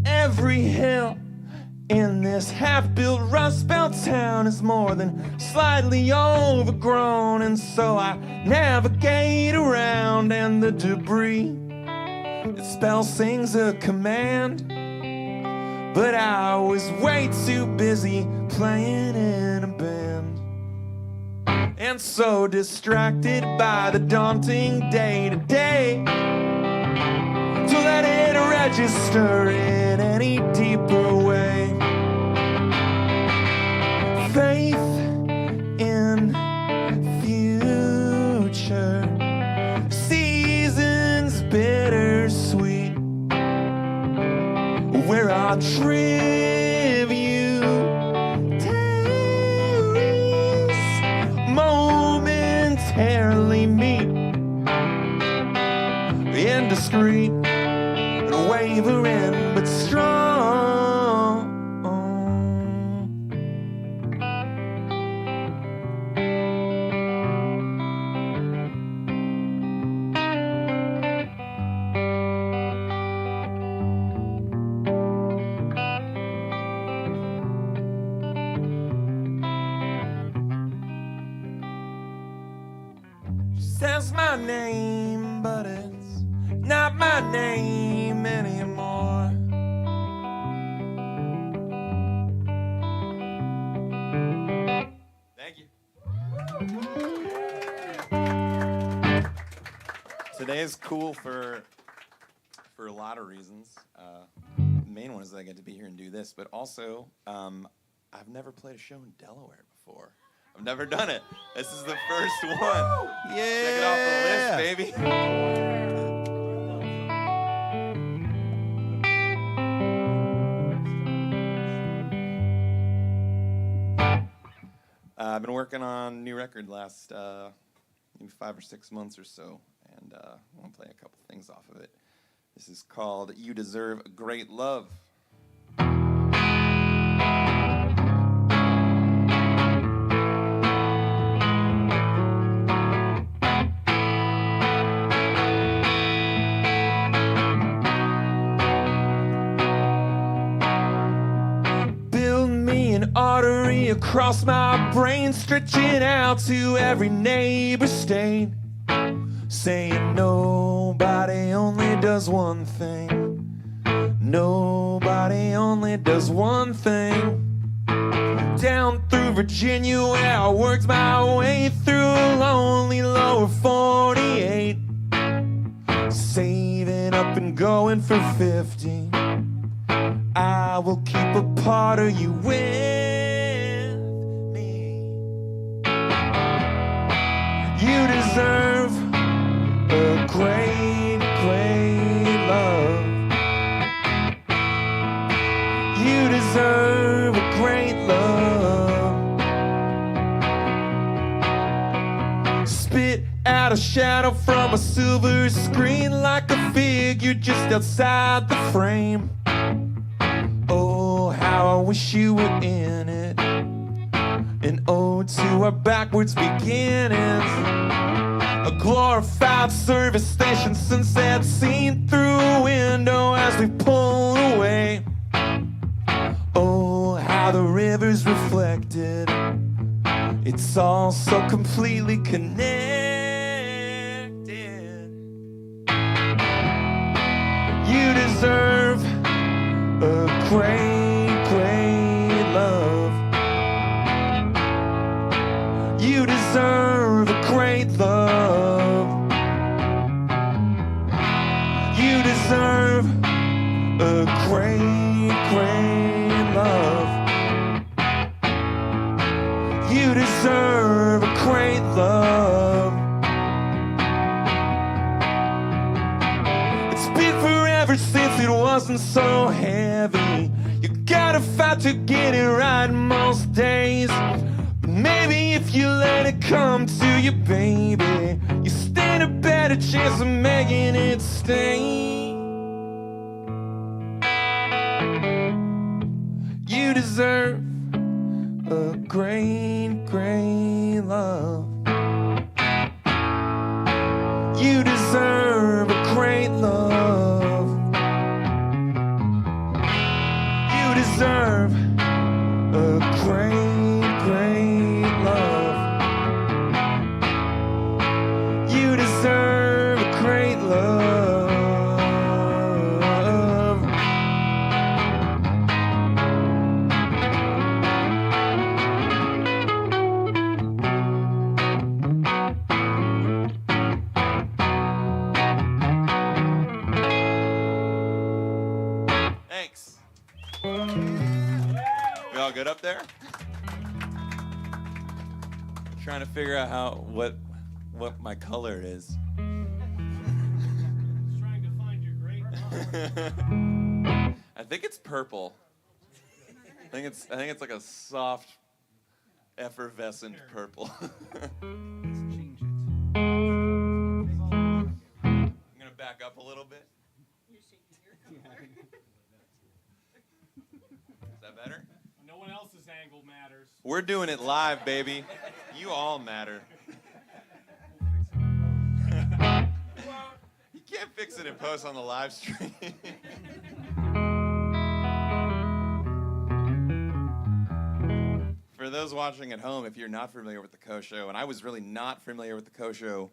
Every hill in this half-built Rust Belt town is more than slightly overgrown, and so I navigate around, and the debris it spell sings a command, but I was way too busy playing in a band, and so distracted by the daunting day-to-day to let it register in any deeper way. Faith in future, seasons bittersweet, where our tributaries momentarily meet. Indiscreet, wavering but strong. She says my name, but it's not my name anymore. Thank you. Today is cool for a lot of reasons. The main one is that I get to be here and do this, but also I've never played a show in Delaware before. I've never done it. This is the first one. Yeah. Check it off the list, baby. I've been working on a new record last maybe 5 or 6 months or so, and I want to play a couple things off of it. This is called You Deserve Great Love. Artery across my brain, stretching out to every neighbor state, saying nobody only does one thing. Nobody only does one thing. Down through Virginia, where I worked my way through a lonely lower 48, saving up and going for 50. I will keep but part of you with me. You deserve a great, great love. You deserve a great love. Spit out a shadow from a silver screen like a figure just outside the frame. Oh, how I wish you were in it. An ode to our backwards beginnings. A glorified service station sunset seen through a window as we pull away. Oh, how the river's reflected. It's all so completely connected. You deserve a great, great love. You deserve a great love. You deserve a great, great love. You deserve a great love. It's been forever since it wasn't so heavy. You gotta fight to get it right most days. But maybe if you let it come to you, baby, you stand a better chance of making it stay. You deserve a great, great love. You deserve a great love. You deserve a great, great love. You deserve a great love. Thanks. We all good up there? Trying to figure out what my color is. Trying to find your great I think it's purple. I think it's like a soft, effervescent purple. Change it. I'm gonna back up a little bit. Is that better? No one else's angle matters. We're doing it live, baby. You all matter. You can't fix it in post on the live stream. For those watching at home, if you're not familiar with the Koh Show, and I was really not familiar with the Koh Show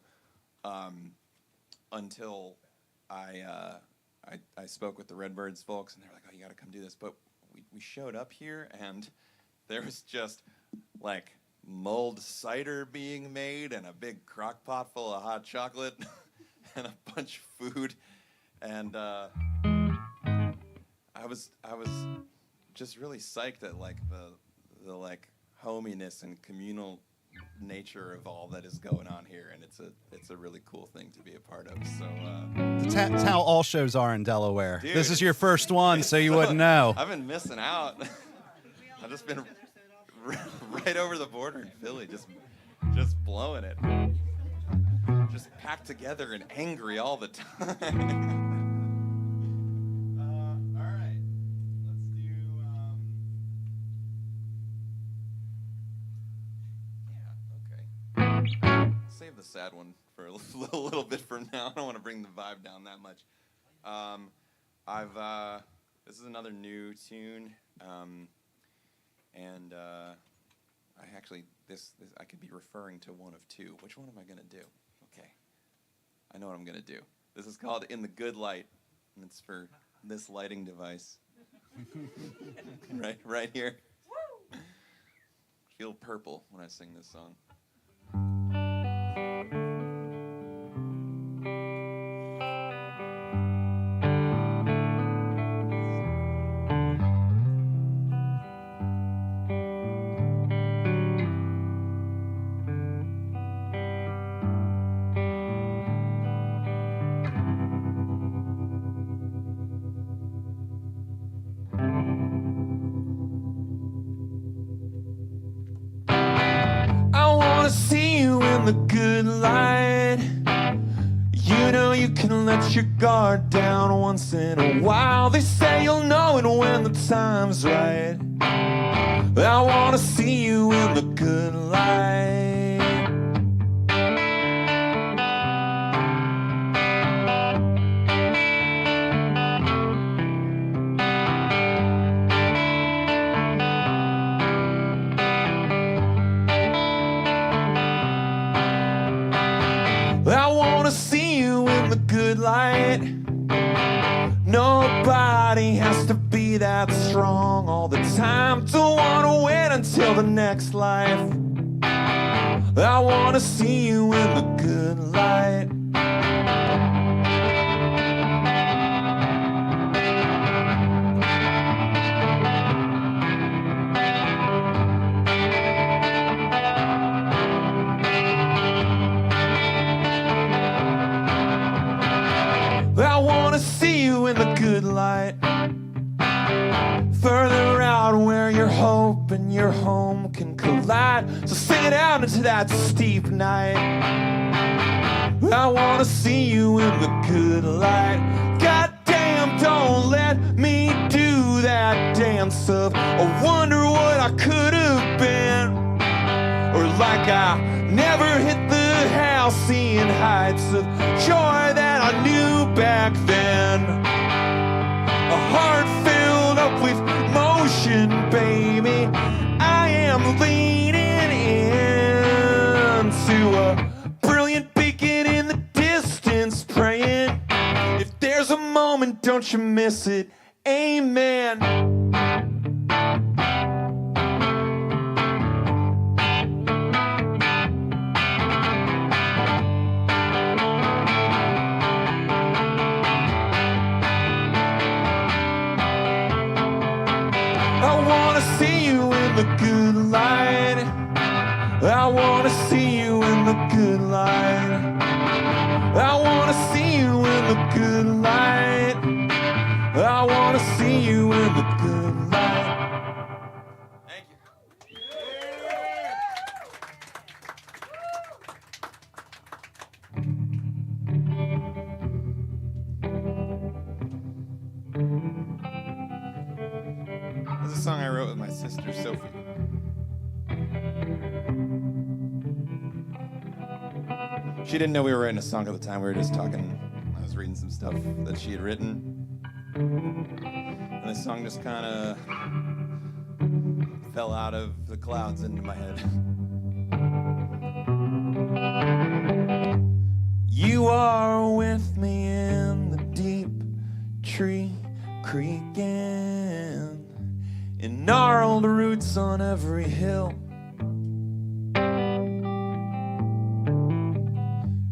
until I spoke with the Redbirds folks, and they were like, "Oh, you got to come do this." But we showed up here, and there was just like mulled cider being made, and a big crock pot full of hot chocolate, and a bunch of food, and I was just really psyched at like the like hominess and communal nature of all that is going on here, and it's a really cool thing to be a part of. So That's how all shows are in Delaware. Dude, This is your first one, so you wouldn't know. I've been missing out. I've just been right over the border in Philly, just blowing it, just packed together and angry all the time. All right, let's do. Yeah, okay. Save the sad one for a little bit from now. I don't want to bring the vibe down that much. This is another new tune, and I actually this I could be referring to one of two. Which one am I gonna do? Okay, I know what I'm gonna do. This is called "In the Good Light," and it's for this lighting device. right here. Feel purple when I sing this song. wanna see you in the good light. You know you can let your guard down once in a while. They say you'll know it when the time's right. I wanna see you in the good light. I wanna see you in the good light. Nobody has to be that strong all the time to wanna wait until the next life. I wanna see you in the good light. I wanna see you in the good light. Further out where your hope and your home can collide. So sing it out into that steep night. I wanna see you in the good light. Goddamn, don't let me do that dance of I wonder what I could have been. Or like I never hit the halcyon heights of joy that I knew back then. A heart filled up with motion, baby. I am leaning into a brilliant beacon in the distance, praying. If there's a moment, don't you miss it. Amen. The good light. I wanna see you in the good light. I wanna see you in the good light. I wanna see you in the good light. Thank you. This is a song I wrote with my sister Sophie. She didn't know we were writing a song at the time. We were just talking. I was reading some stuff that she had written. And this song just kind of fell out of the clouds into my head. You are with me in the deep tree creaking, in gnarled roots on every hill.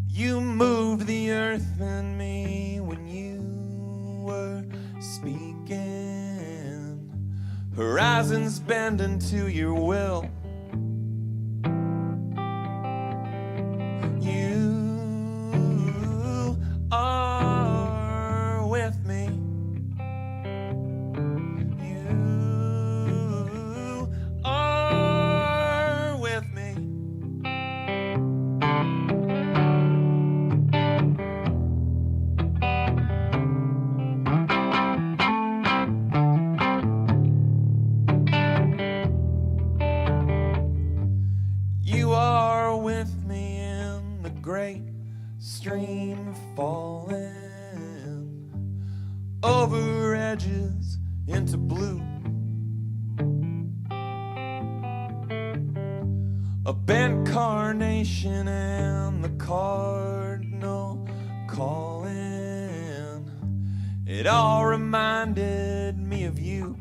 You moved the earth in me when you were speaking. Horizons bending to your will. You are with me. You are with me. You are with me in the great stream falling over edges into blue. A bent carnation and the cardinal calling. It all reminded me of you.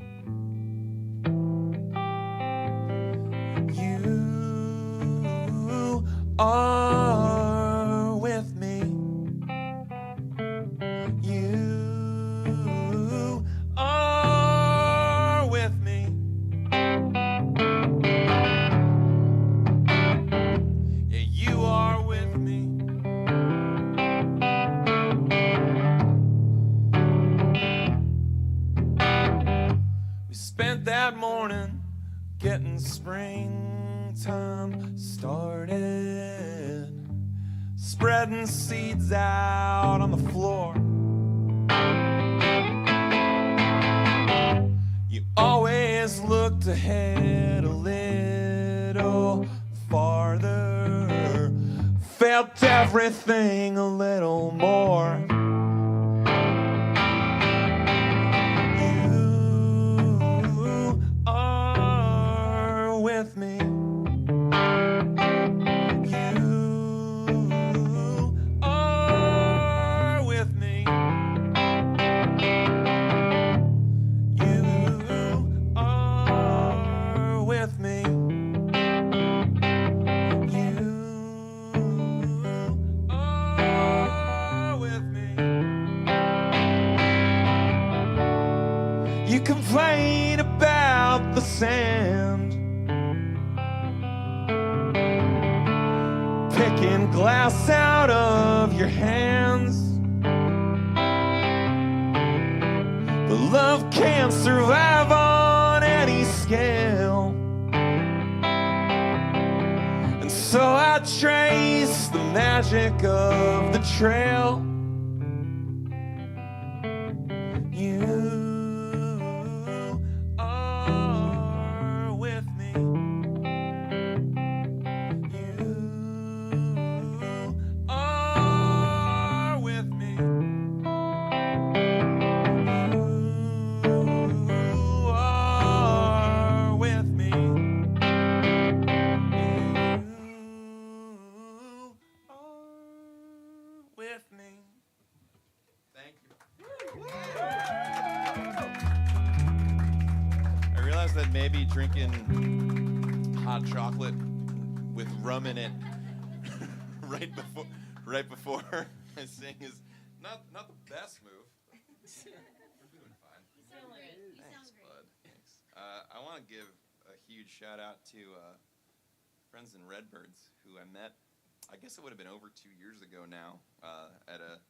You are with me. You are with me. Yeah, you are with me. We spent that morning getting spring springtime started, spreading seeds out on the floor. You always looked ahead a little farther, felt everything a little more. You are with me. You are with me. You are with me. You are with me. You complain about the sand, picking glass out of your hands. But love can't survive on any scale. And so I trace the magic of the trail. You are with me. You are with me. You are with me. You are with me. Thank you. I realized that maybe drinking hot chocolate with rum in it right before I sing is not the best move. We're doing fine. Thanks, bud. Thanks. I want to give a huge shout out to friends in Redbirds who I met. I guess it would have been over 2 years ago now at a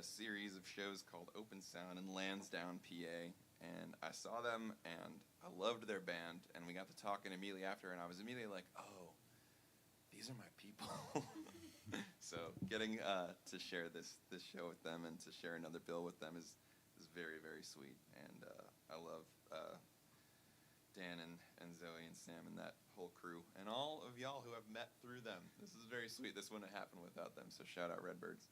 series of shows called Open Sound in Lansdowne, PA. And I saw them, and I loved their band, and we got to talking immediately after, and I was immediately like, oh, these are my people. So getting to share this show with them and to share another bill with them is very, very sweet. And I love Dan and Zoe and Sam and that whole crew, and all of y'all who I've met through them. This is very sweet. This wouldn't have happened without them, so shout out Redbirds.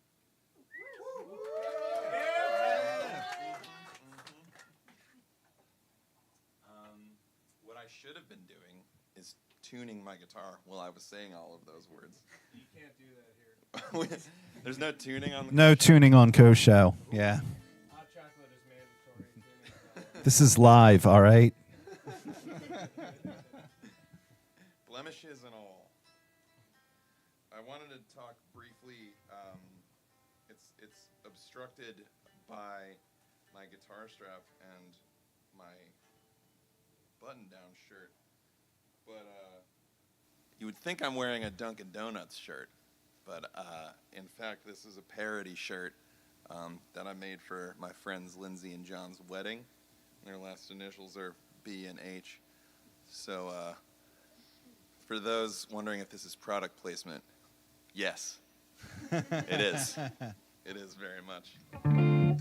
What I should have been doing is tuning my guitar while I was saying all of those words. You can't do that here. There's no tuning on the No tuning on Koh Show. Yeah. Hot chocolate is mandatory. This is live, all right? Blemishes and all. I wanted to talk briefly. It's obstructed by my guitar strap and my button-down shirt, but you would think I'm wearing a Dunkin' Donuts shirt, but in fact this is a parody shirt that I made for my friends Lindsay and John's wedding. Their last initials are B and H. So for those wondering if this is product placement, yes, it is. It is very much.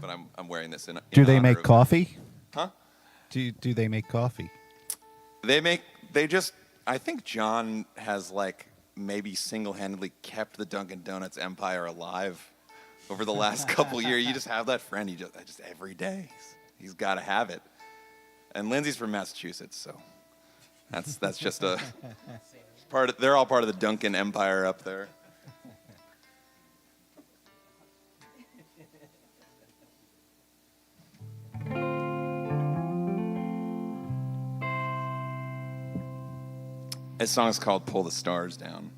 But I'm wearing this in Do they honor make of- coffee? Huh? Do they make coffee? I think John has like maybe single-handedly kept the Dunkin' Donuts empire alive over the last couple years. You just have that friend, he just every day, he's got to have it. And Lindsay's from Massachusetts, so that's just a part of, they're all part of the Dunkin' empire up there. This song is called Pull the Stars Down.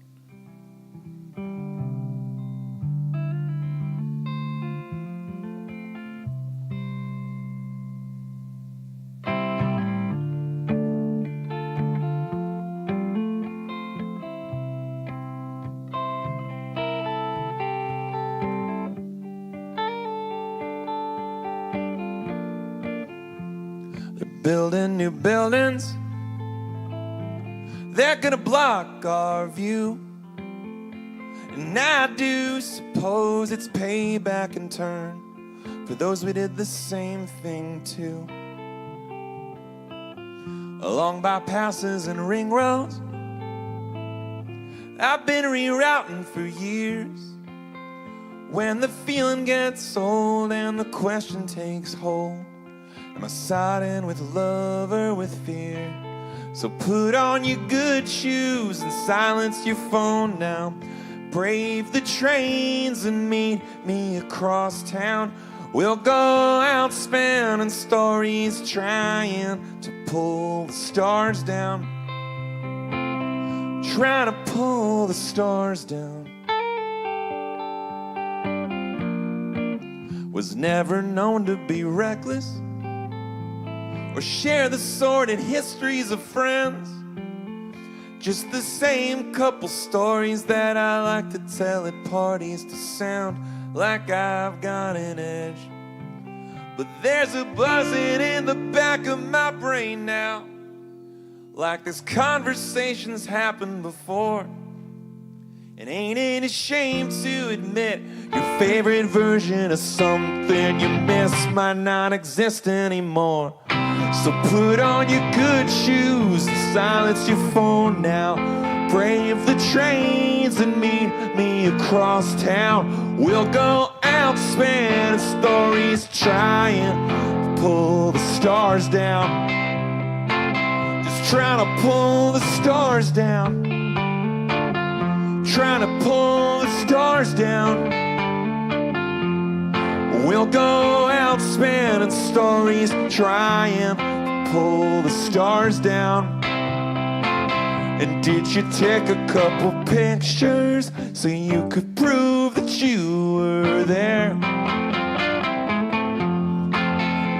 They're building new buildings. they're gonna block our view. And I do suppose it's payback in turn for those we did the same thing to. Along bypasses and ring roads, I've been rerouting for years. When the feeling gets old and the question takes hold, am I siding with love or with fear? So put on your good shoes and silence your phone now. Brave the trains and meet me across town. We'll go out spinning stories, trying to pull the stars down. Trying to pull the stars down. Was never known to be reckless or share the sordid histories of friends. Just the same couple stories that I like to tell at parties to sound like I've got an edge. But there's a buzzing in the back of my brain now, like this conversation's happened before. And ain't it a shame to admit your favorite version of something you miss might not exist anymore? So put on your good shoes and silence your phone now. Brave the trains and meet me across town. We'll go out spinning stories, trying to pull the stars down. Just trying to pull the stars down. Trying to pull the stars down. We'll go out spinning stories, trying to pull the stars down. And did you take a couple pictures so you could prove that you were there?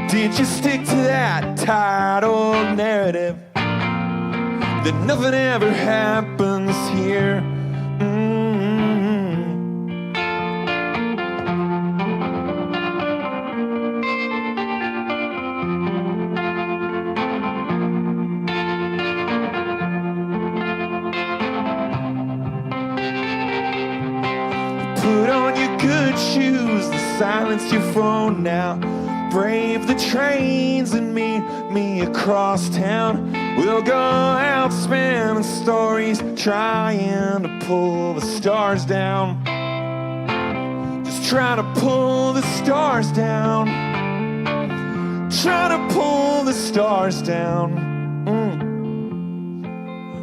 Did you stick to that tired old narrative that nothing ever happens here? Put on your good shoes and silence your phone now. Brave the trains and meet me across town. We'll go out spinning stories, trying to pull the stars down. Just trying to pull the stars down. Trying to pull the stars down.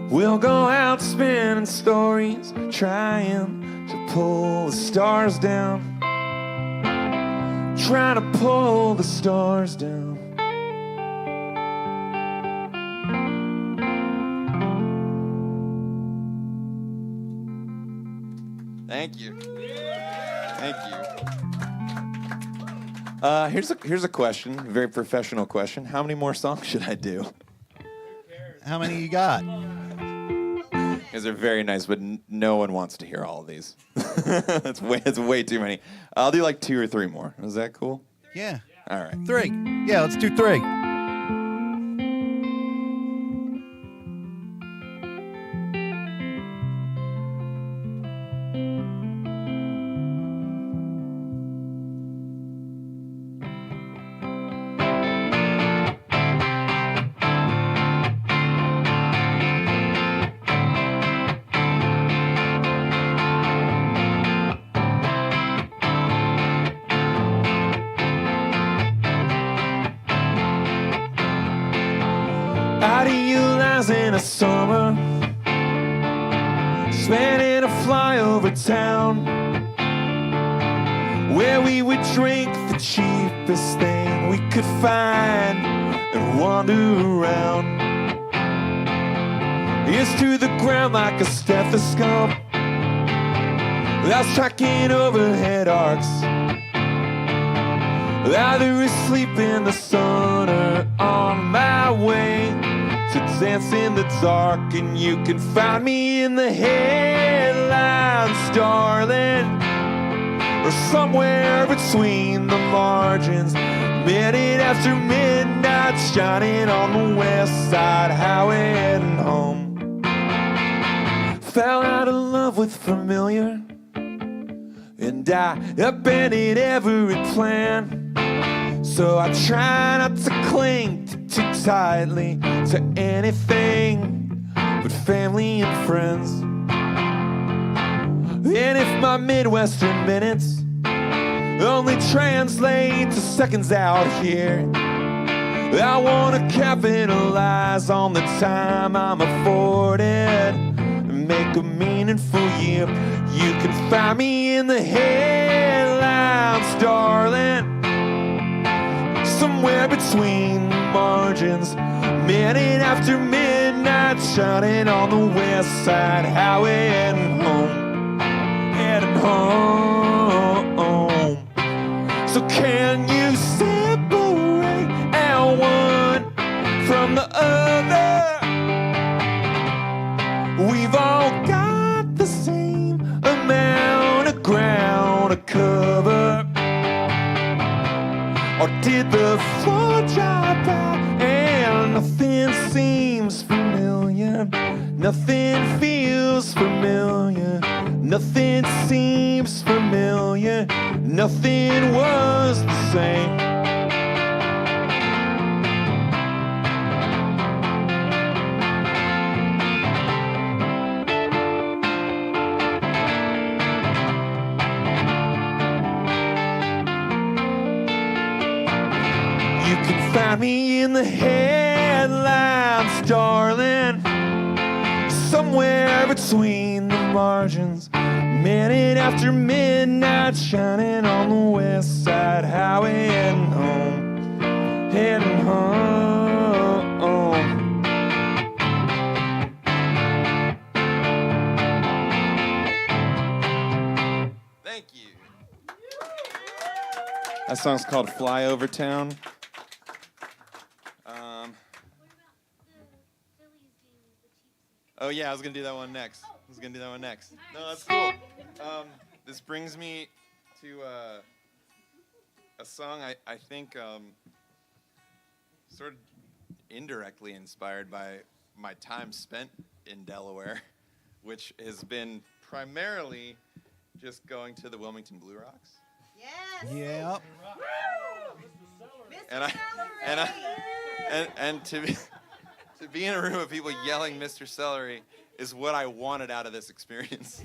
We'll go out spinning stories, trying to pull the stars down. Trying to pull the stars down. Thank you. Thank you. Here's a question, a very professional question. How many more songs should I do? How many you got? These are very nice, but no one wants to hear all of these. It's way too many. I'll do like 2 or 3 more. Is that cool? Yeah. All right. 3. Yeah, let's do 3. In a summer, spending a flyover town, where we would drink the cheapest thing we could find and wander around. Ears to the ground like a stethoscope, I was tracking overhead arcs, either asleep in the sun or on my way to dance in the dark. And you can find me in the headlines, darling, or somewhere between the margins, minute after midnight, shining on the west side highway heading home. fell out of love with familiar, and I abandoned every plan. So I try not to cling too tightly to anything but family and friends. And if my Midwestern minutes only translate to seconds out here, I wanna capitalize on the time I'm afforded and make a meaningful year. You can find me in the headlines, darling, somewhere between the margins, minute after midnight, shining on the west side highway, heading home, heading home. So can you separate our one from the other? We've all got the same amount of ground to cover. Or did the floor drop out and nothing seems familiar? Nothing feels familiar. Nothing seems familiar. Nothing was the same. You can find me in the headlines, darling, somewhere between the margins, minute after midnight, shining on the west side highway, heading home, heading home. Thank you. That song's called Fly Over Town. Oh yeah, I was gonna do that one next. No, that's cool. This brings me to a song I think sort of indirectly inspired by my time spent in Delaware, which has been primarily just going to the Wilmington Blue Rocks. Yes. Yep. And to be in a room of people yelling Mr. Celery is what I wanted out of this experience.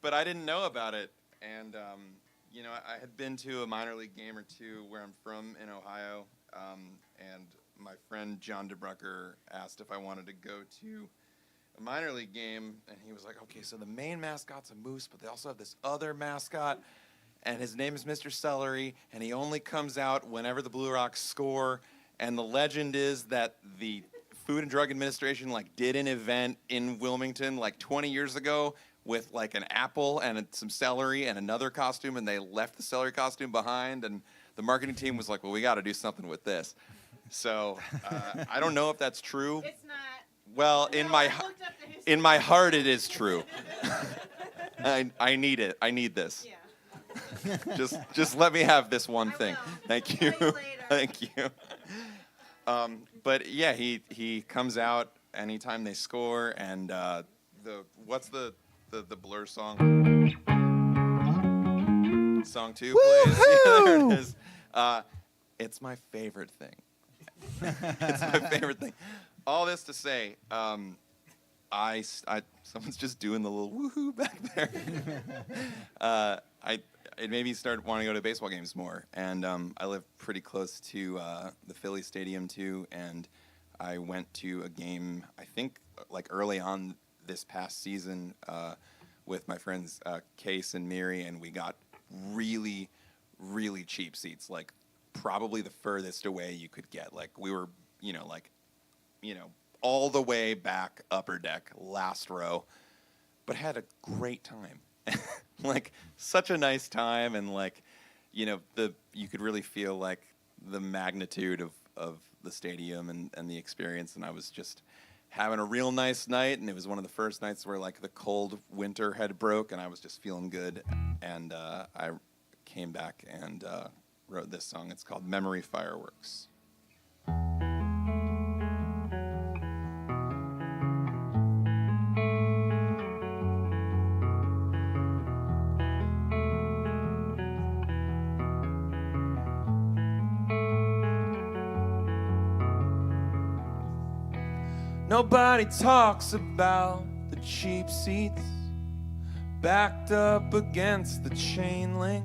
But I didn't know about it, and you know, I had been to a minor league game or two where I'm from in Ohio, and my friend John DeBrucker asked if I wanted to go to a minor league game, and he was like, okay, so the main mascot's a moose, but they also have this other mascot, and his name is Mr. Celery, and he only comes out whenever the Blue Rocks score, and the legend is that the Food and Drug Administration did an event in Wilmington 20 years ago with an apple and some celery and another costume, and they left the celery costume behind, and the marketing team was like, well, we got to do something with this. So I don't know if that's true. It's not. Well, in my heart, it is true. I need it. I need this. Yeah. Just let me have this one thing. Thank you. Thank you. But yeah, he comes out anytime they score, and what's the Blur song? Song 2, please. Yeah, there it is. It's my favorite thing. It's my favorite thing. All this to say, someone's just doing the little woohoo back there. It made me start wanting to go to baseball games more, and I live pretty close to the Philly Stadium too, and I went to a game, I think early on this past season with my friends Case and Miri, and we got really, really cheap seats, probably the furthest away you could get. We were, all the way back upper deck, last row, but had a great time. Such a nice time, and you could really feel the magnitude of the stadium and the experience, and I was just having a real nice night, and it was one of the first nights where the cold winter had broke, and I was just feeling good, and I came back and wrote this song. It's called Memory Fireworks. Nobody talks about the cheap seats backed up against the chain link,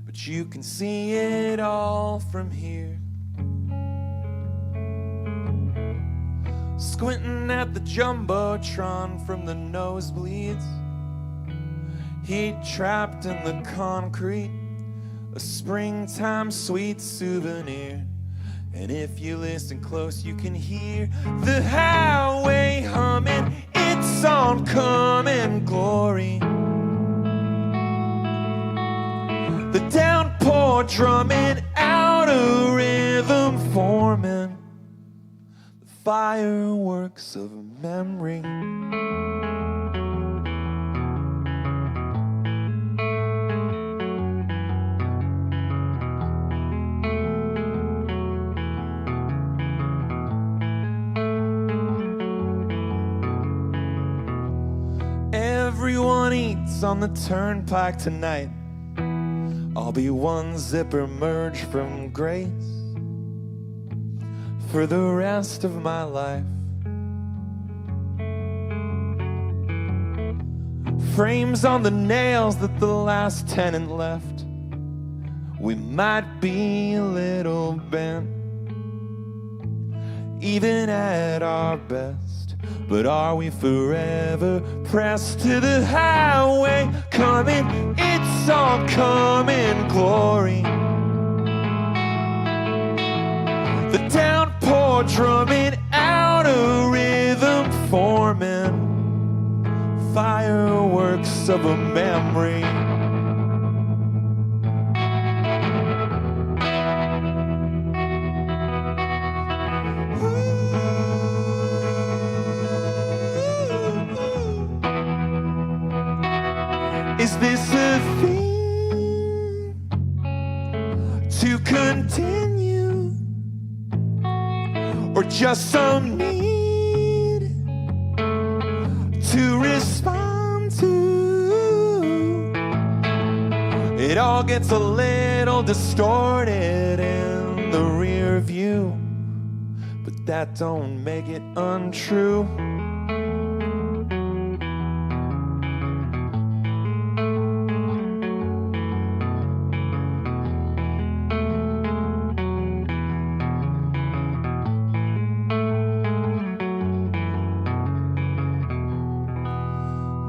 but you can see it all from here. Squinting at the Jumbotron from the nosebleeds, heat trapped in the concrete, a springtime sweet souvenir. And if you listen close, you can hear the highway humming its oncoming glory. The downpour drumming out a rhythm forming the fireworks of a memory. Everyone eats on the turnpike tonight. I'll be one zipper merge from grace for the rest of my life. Frames on the nails that the last tenant left. We might be a little bent, even at our best, but are we forever pressed to the highway coming its oncoming glory? The downpour drumming out a rhythm forming fireworks of a memory. Is this a thing to continue, or just some need to respond to? It all gets a little distorted in the rear view, but that don't make it untrue.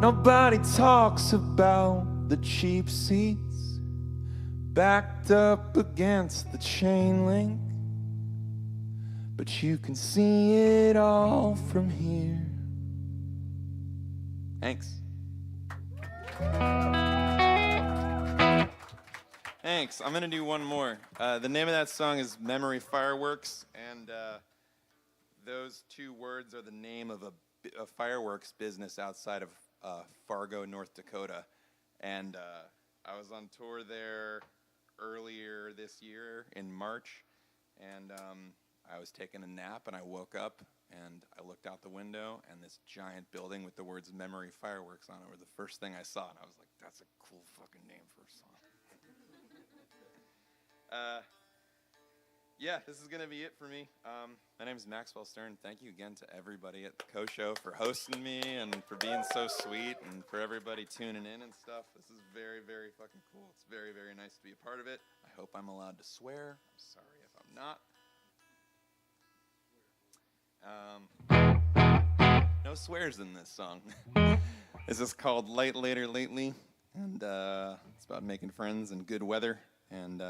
Nobody talks about the cheap seats backed up against the chain link, but you can see it all from here. Thanks. Thanks. I'm gonna do one more. The name of that song is Memory Fireworks, and those two words are the name of a fireworks business outside of Fargo, North Dakota. And I was on tour there earlier this year in March, and I was taking a nap, and I woke up, and I looked out the window, and this giant building with the words Memory Fireworks on it were the first thing I saw, and I was like, that's a cool fucking name for a song. Yeah, this is going to be it for me. My name is Maxwell Stern. Thank you again to everybody at the Koh Show for hosting me and for being so sweet and for everybody tuning in and stuff. This is very, very fucking cool. It's very, very nice to be a part of it. I hope I'm allowed to swear. I'm sorry if I'm not. No swears in this song. This is called Light Later Lately, and it's about making friends in good weather. And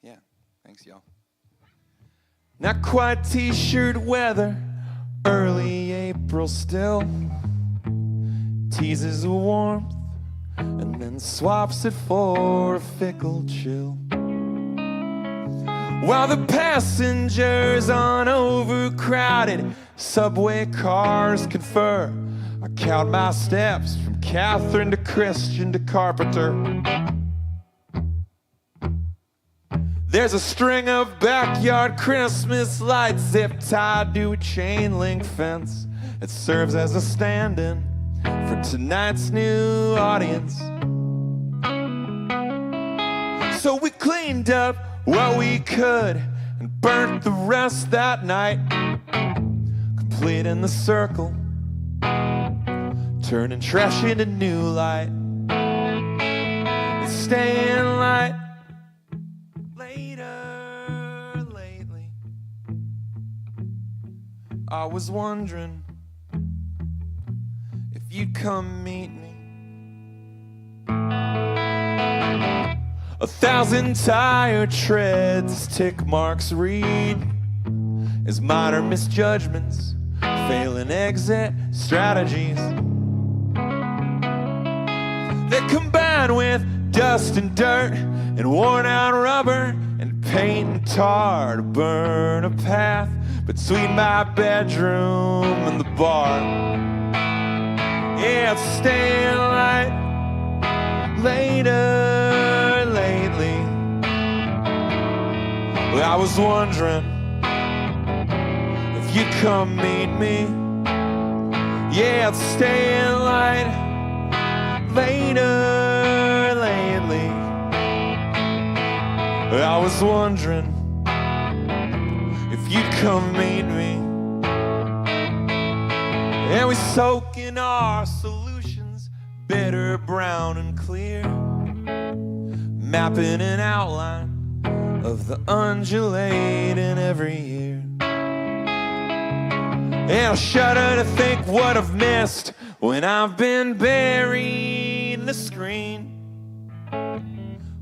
yeah, thanks, y'all. Not quite t-shirt weather, early April still. Teases the warmth and then swaps it for a fickle chill. While the passengers on overcrowded subway cars confer, I count my steps from Catherine to Christian to Carpenter. There's a string of backyard Christmas lights zip-tied to a chain link fence. It serves as a stand-in for tonight's new audience. So we cleaned up what we could and burnt the rest that night. completing the circle, turning trash into new light, and staying light. Later, lately, I was wondering if you'd come meet me. 1,000 tire treads, tick marks read as minor misjudgments, failing exit strategies that combine with dust and dirt and worn out rubber and paint and tar to burn a path between my bedroom and the bar. Yeah, it's staying light. Later, lately, I was wondering if you'd come meet me. Yeah, it's staying light. Later, lately, I was wondering if you'd come meet me. And we soak in our solutions, bitter, brown, and clear, mapping an outline of the undulating every year. And I shudder to think what I've missed when I've been buried in the screen,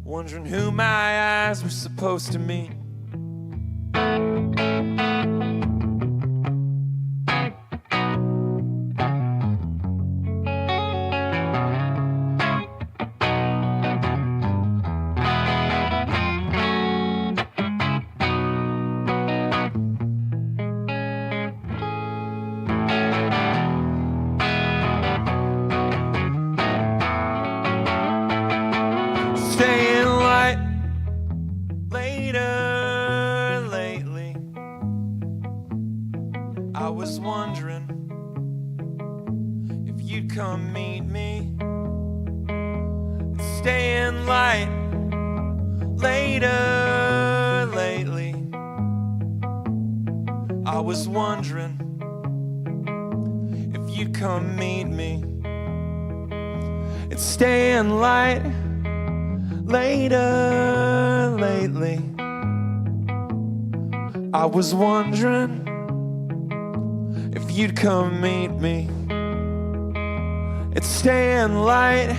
wondering who my eyes were supposed to meet. Staying light. Later, lately, I was wondering if you'd come meet me. Staying light. Later, lately, I was wondering if you'd come meet me. It's staying light. Later, lately, I was wondering if you'd come meet me. It's staying light.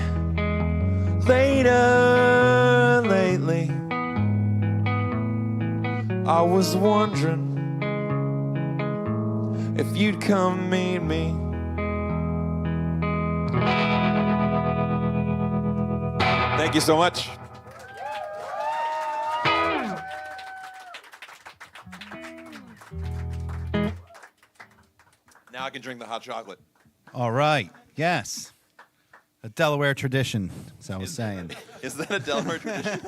Later, lately, I was wondering if you'd come meet me. Thank you so much. Now I can drink the hot chocolate. All right. Yes. A Delaware tradition, as I was saying. Is that a Delaware tradition?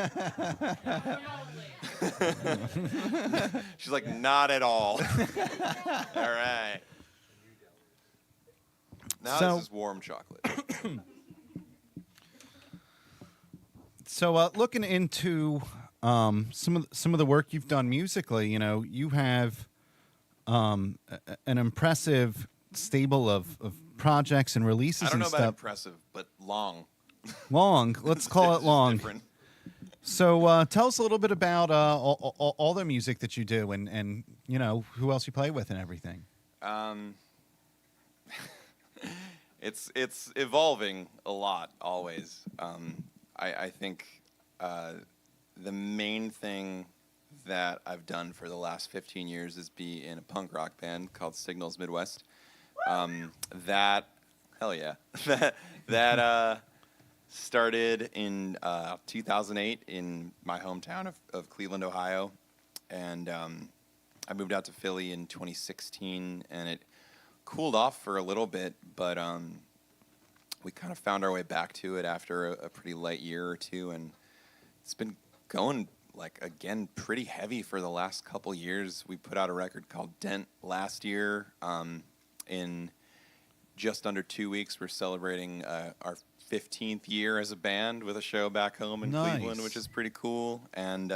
She's like, not at all. All right. Now this is warm chocolate. So, looking into some of the work you've done musically, you have an impressive stable of projects and releases. I don't know and about stuff. impressive, but long. Long. Let's call it long. Different. So, tell us a little bit about all the music that you do, and who else you play with and everything. It's evolving a lot always. I think the main thing that I've done for the last 15 years is be in a punk rock band called Signals Midwest. That started in 2008 in my hometown of Cleveland, Ohio, and I moved out to Philly in 2016, and it cooled off for a little bit, but we kind of found our way back to it after a pretty light year or two, and it's been going again pretty heavy for the last couple years. We put out a record called Dent last year. In just under 2 weeks, we're celebrating our 15th year as a band with a show back home in Cleveland, which is pretty cool. And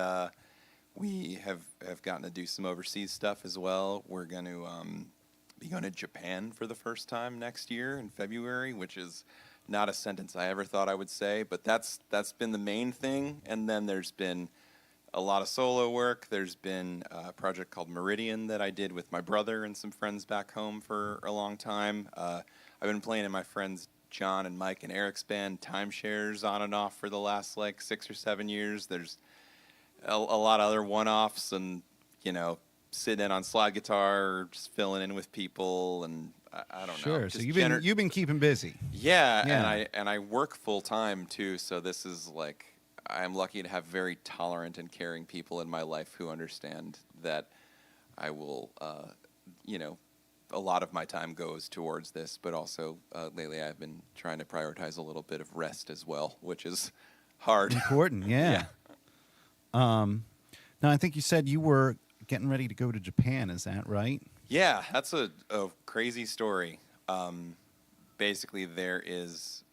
we have gotten to do some overseas stuff as well. We're going to be going to Japan for the first time next year in February, which is not a sentence I ever thought I would say, but that's been the main thing. And then there's been a lot of solo work. There's been a project called Meridian that I did with my brother and some friends back home for a long time. I've been playing in my friends John and Mike and Eric's band Timeshares on and off for the last like 6 or 7 years. There's a lot of other one-offs and, sitting in on slide guitar or just filling in with people, and I don't know. Sure. So just you've been keeping busy. Yeah, and I work full time too, so this is like I'm lucky to have very tolerant and caring people in my life who understand that I will a lot of my time goes towards this, but also lately I've been trying to prioritize a little bit of rest as well, which is hard. Important, yeah. Now, I think you said you were getting ready to go to Japan. Is that right? Yeah, that's a crazy story. Basically, there is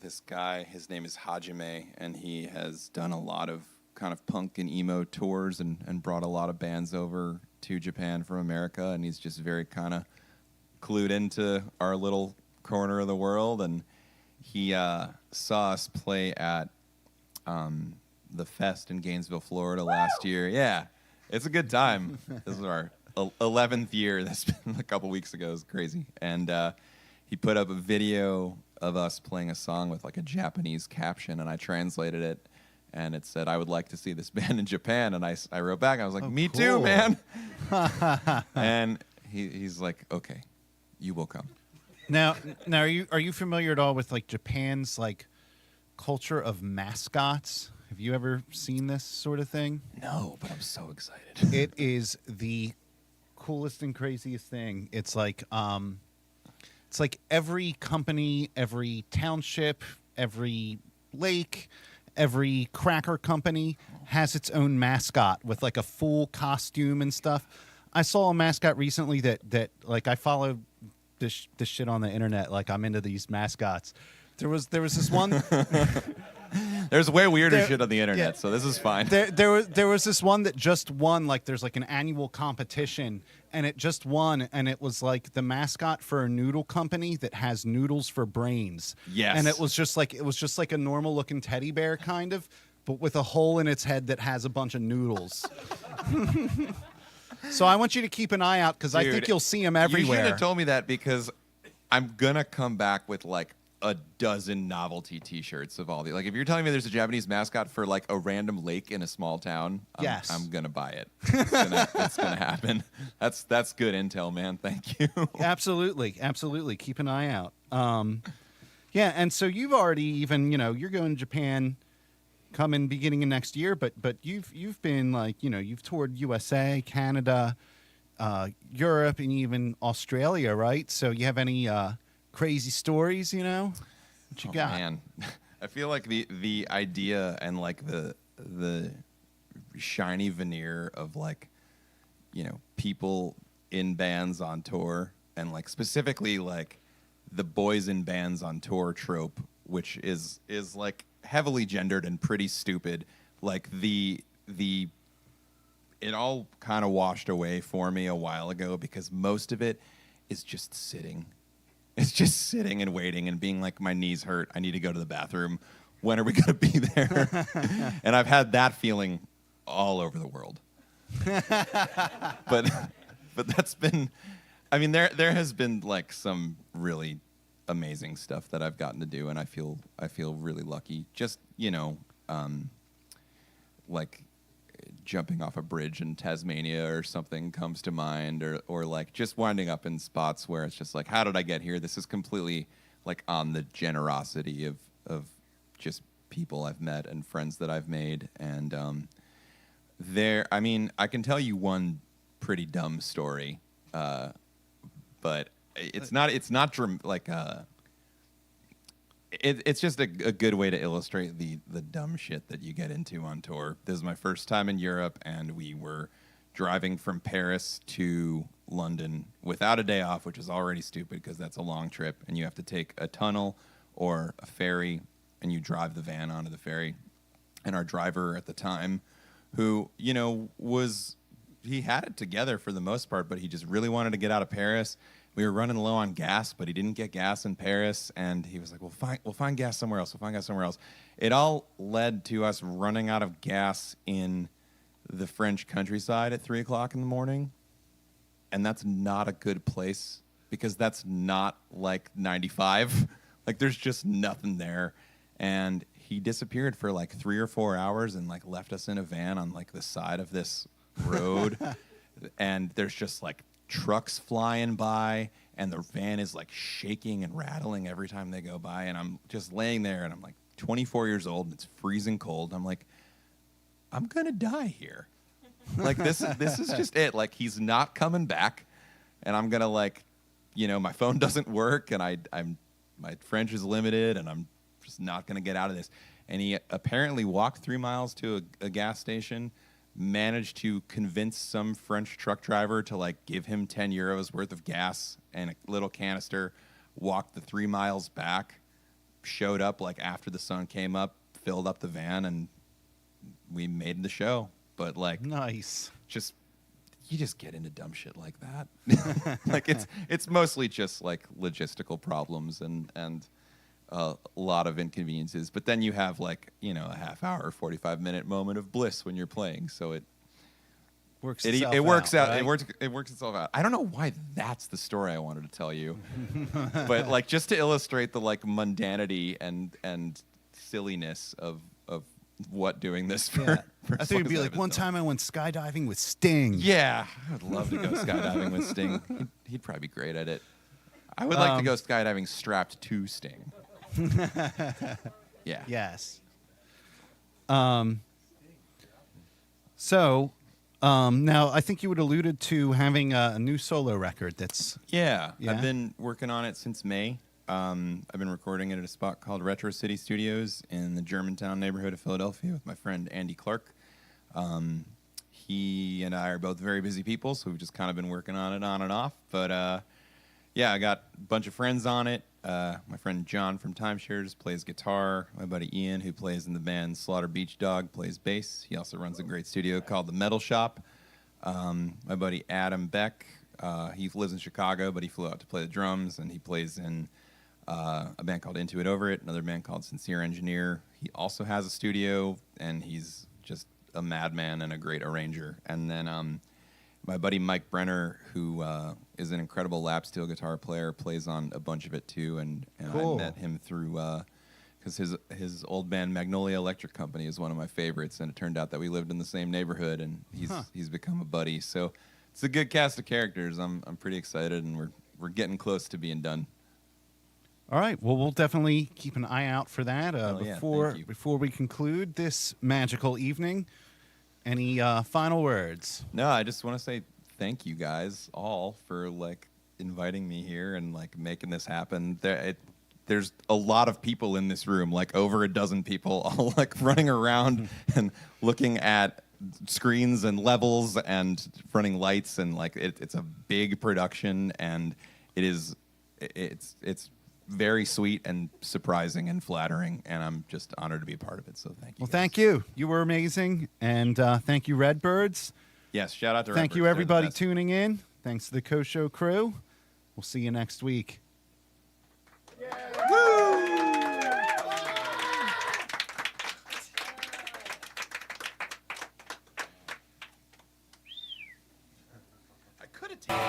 this guy, his name is Hajime, and he has done a lot of kind of punk and emo tours and brought a lot of bands over to Japan from America, and he's just very kind of clued into our little corner of the world, and he saw us play at the Fest in Gainesville, Florida last year. Yeah, it's a good time. This is our 11th year. That's been a couple weeks ago. It was crazy. And he put up a video of us playing a song with like a Japanese caption, and I translated it. And it said, "I would like to see this band in Japan." And I wrote back. I was like, "Me too, man." And he's like, "Okay, you will come." Now, are you familiar at all with like Japan's like culture of mascots? Have you ever seen this sort of thing? No, but I'm so excited. It is the coolest and craziest thing. It's like every company, every township, every lake, every cracker company has its own mascot with like a full costume and stuff. I saw a mascot recently that like I follow this shit on the internet. Like I'm into these mascots. There was this one. There's way weirder shit on the internet, so this is fine. There was this one that just won. Like there's like an annual competition, and it just won, and it was like the mascot for a noodle company that has noodles for brains. Yes. And it was just like a normal looking teddy bear kind of, but with a hole in its head that has a bunch of noodles. So I want you to keep an eye out because I think you'll see them everywhere. You should have told me that because I'm gonna come back with like a dozen novelty T-shirts of all the like. If you're telling me there's a Japanese mascot for like a random lake in a small town, yes, I'm gonna buy it. It's gonna happen. That's good intel, man. Thank you. Absolutely. Keep an eye out. Yeah, and so you've already even you're going to Japan, coming beginning of next year, but you've been like you've toured USA, Canada, Europe, and even Australia, right? So you have any crazy stories, what you got? Man, I feel like the idea and like the shiny veneer of like people in bands on tour, and like specifically like the boys in bands on tour trope, which is like heavily gendered and pretty stupid. Like it all kind of washed away for me a while ago because most of it is just sitting. It's just sitting and waiting and being like, my knees hurt. I need to go to the bathroom. When are we going to be there? And I've had that feeling all over the world. But that's been, I mean, there has been like some really amazing stuff that I've gotten to do, and I feel really lucky. Just like jumping off a bridge in Tasmania or something comes to mind, or like just winding up in spots where it's just like, how did I get here? This is completely like on the generosity of just people I've met and friends that I've made. And I mean, I can tell you one pretty dumb story, but it's just a good way to illustrate the dumb shit that you get into on tour. This is my first time in Europe, and we were driving from Paris to London without a day off, which is already stupid because that's a long trip, and you have to take a tunnel or a ferry, and you drive the van onto the ferry. And our driver at the time, who was he had it together for the most part, but he just really wanted to get out of Paris. We were running low on gas, but he didn't get gas in Paris, and he was like, we'll find gas somewhere else. We'll find gas somewhere else. It all led to us running out of gas in the French countryside at 3 o'clock in the morning, and that's not a good place because that's not like 95. Like, there's just nothing there, and he disappeared for like 3 or 4 hours and like left us in a van on like the side of this road, and there's just like trucks flying by, and the van is like shaking and rattling every time they go by, and I'm just laying there, and I'm like 24 years old, and it's freezing cold. I'm like, I'm gonna die here. Like, this is just it. Like, he's not coming back, and I'm gonna, like, you know, my phone doesn't work, and my French is limited, and I'm just not gonna get out of this. And he apparently walked 3 miles to a gas station, managed to convince some French truck driver to like give him 10 euros worth of gas and a little canister, walked the 3 miles back, showed up like after the sun came up, filled up the van, and we made the show. But like, nice. You just get into dumb shit like that. Like, it's mostly just like logistical problems and a lot of inconveniences, but then you have like, you know, a half hour, 45-minute moment of bliss when you're playing. So it works out. Right? It works itself out. I don't know why that's the story I wanted to tell you, but like just to illustrate the like mundanity and silliness of what doing this for. Yeah. For I think it'd be like one time I went skydiving with Sting. Yeah, I would love to go skydiving with Sting. He'd probably be great at it. I would like to go skydiving strapped to Sting. Yeah. Yes. So, now I think you had alluded to having a new solo record. Yeah. I've been working on it since May. I've been recording it at a spot called Retro City Studios in the Germantown neighborhood of Philadelphia with my friend Andy Clark. He and I are both very busy people, so we've just kind of been working on it on and off. But yeah, I got a bunch of friends on it. My friend John from Timeshares plays guitar. My buddy Ian, who plays in the band Slaughter Beach Dog, plays bass. He also runs a great studio called The Metal Shop. My buddy Adam Beck, he lives in Chicago, but he flew out to play the drums, and he plays in a band called Into It Over It, another band called Sincere Engineer. He also has a studio, and he's just a madman and a great arranger. And then my buddy Mike Brenner, who is an incredible lap steel guitar player, plays on a bunch of it too. And cool. I met him through because his old band Magnolia Electric Company is one of my favorites, and it turned out that we lived in the same neighborhood, and he's become a buddy. So it's a good cast of characters. I'm pretty excited, and we're getting close to being done. All right. Well, we'll definitely keep an eye out for that. Yeah, Before we conclude this magical evening, any final words? No, I just want to say thank you guys all for like inviting me here and like making this happen. There's a lot of people in this room, like over a dozen people, all like running around and looking at screens and levels and running lights, and like it's a big production, and it's very sweet and surprising and flattering, and I'm just honored to be a part of it. So thank you. Well, thank you. You were amazing, and thank you, Redbirds. Yes, shout out to Thank Redbirds. you, They're the everybody, best. tuning in. Thanks to the Koh Show crew. We'll see you next week. I could have taken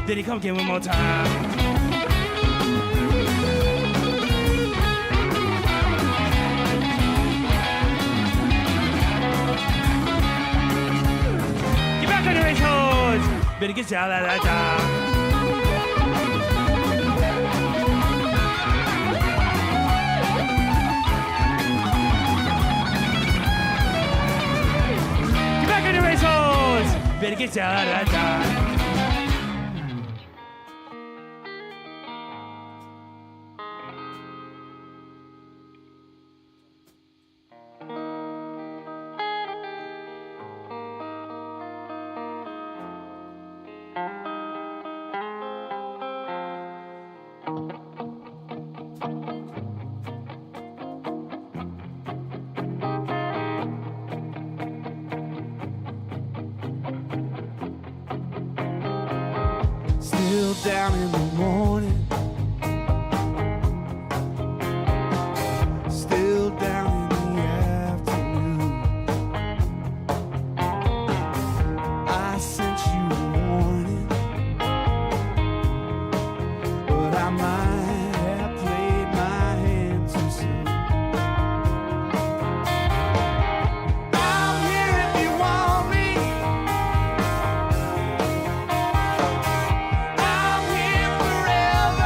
Did he come again one more time? Get back on the race horse. Better get y'all out of that time. Better get y'all out of that time. Still down in the morning, still down in the afternoon. I sent you a warning, but I might have played my hand too soon. I'm here if you want me. I'm here forever.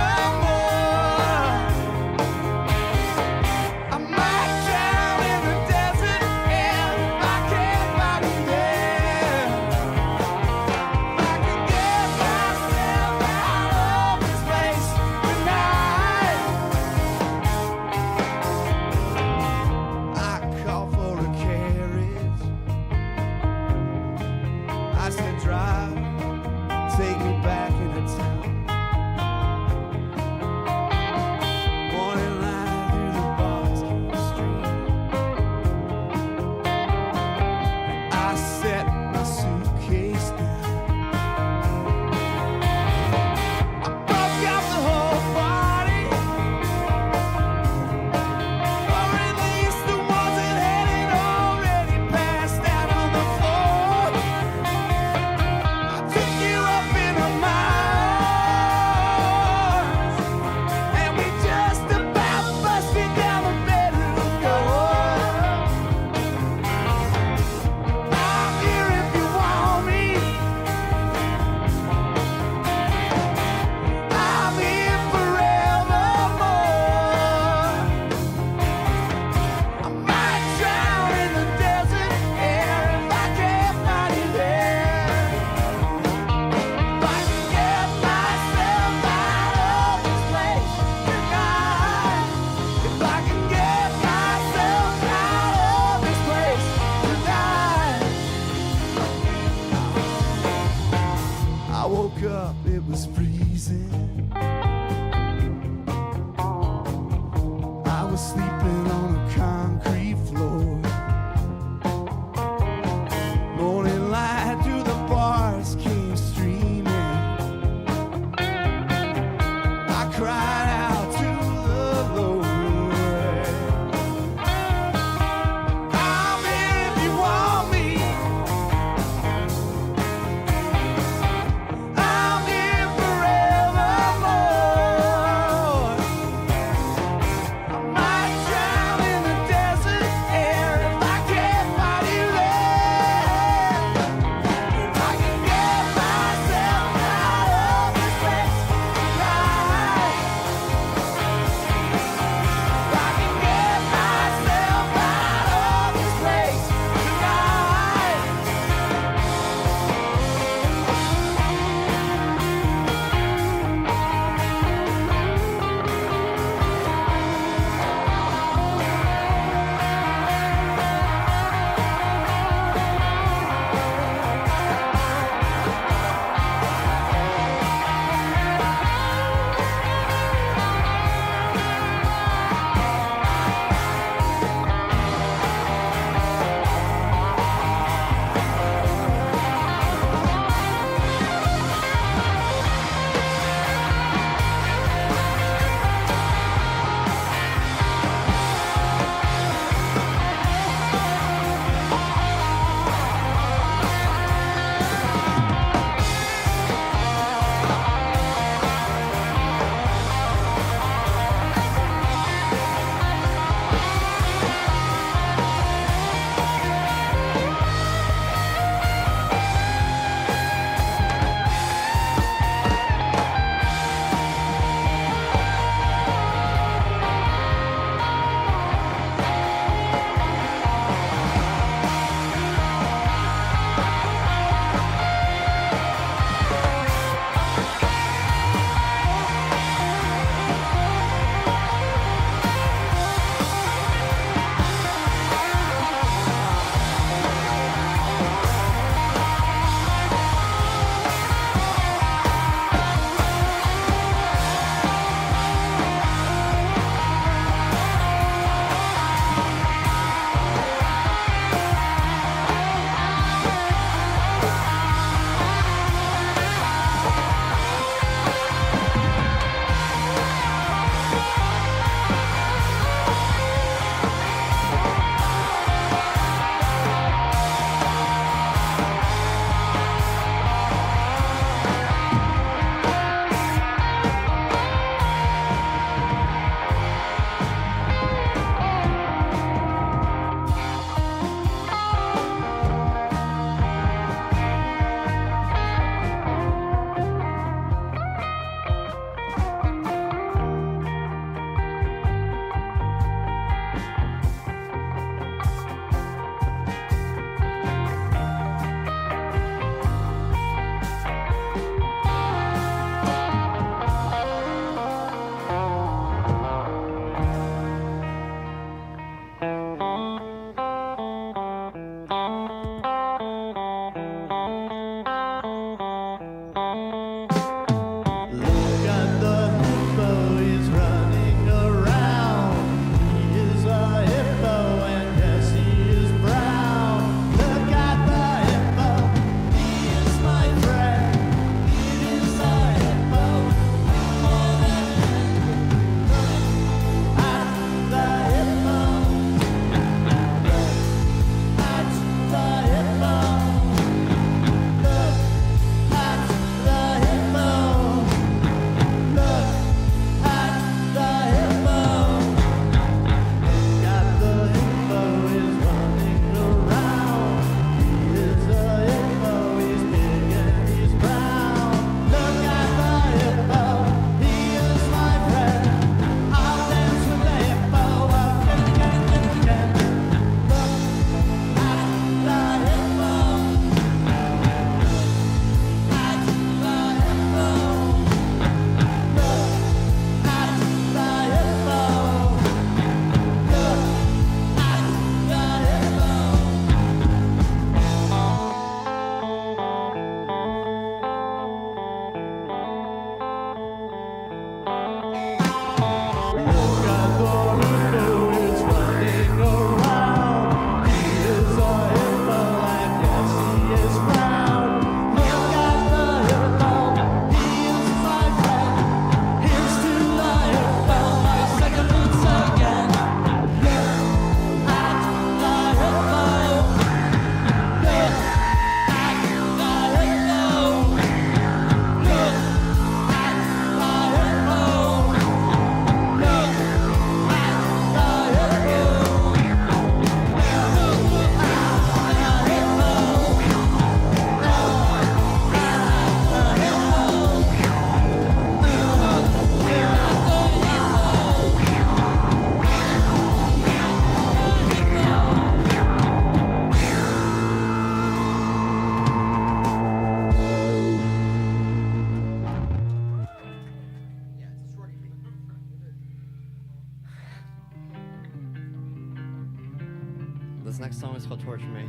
This next song is called Torture Me.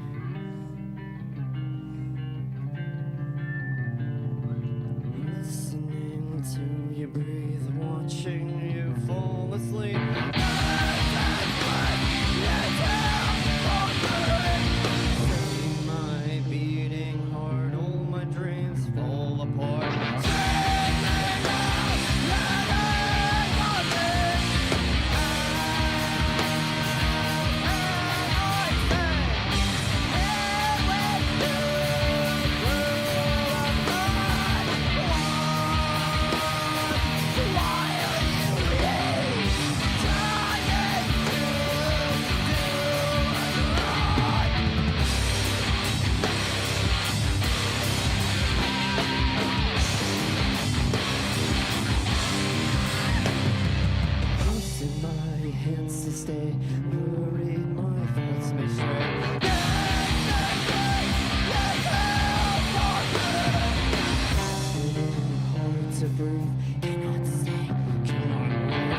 Listening to you breathe, watching you fall asleep. Setting my beating heart, all my dreams fall apart. Crossing my hands to stay, worried my thoughts may stray. Hard to breathe, cannot stay, cannot move.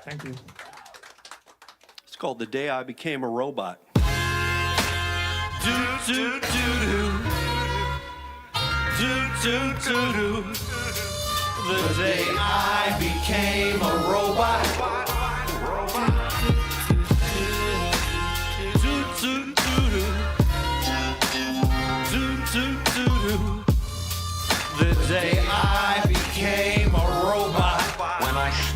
Thank you. It's called The Day I Became a Robot. Do do do do. Do do do do. The day I became a robot.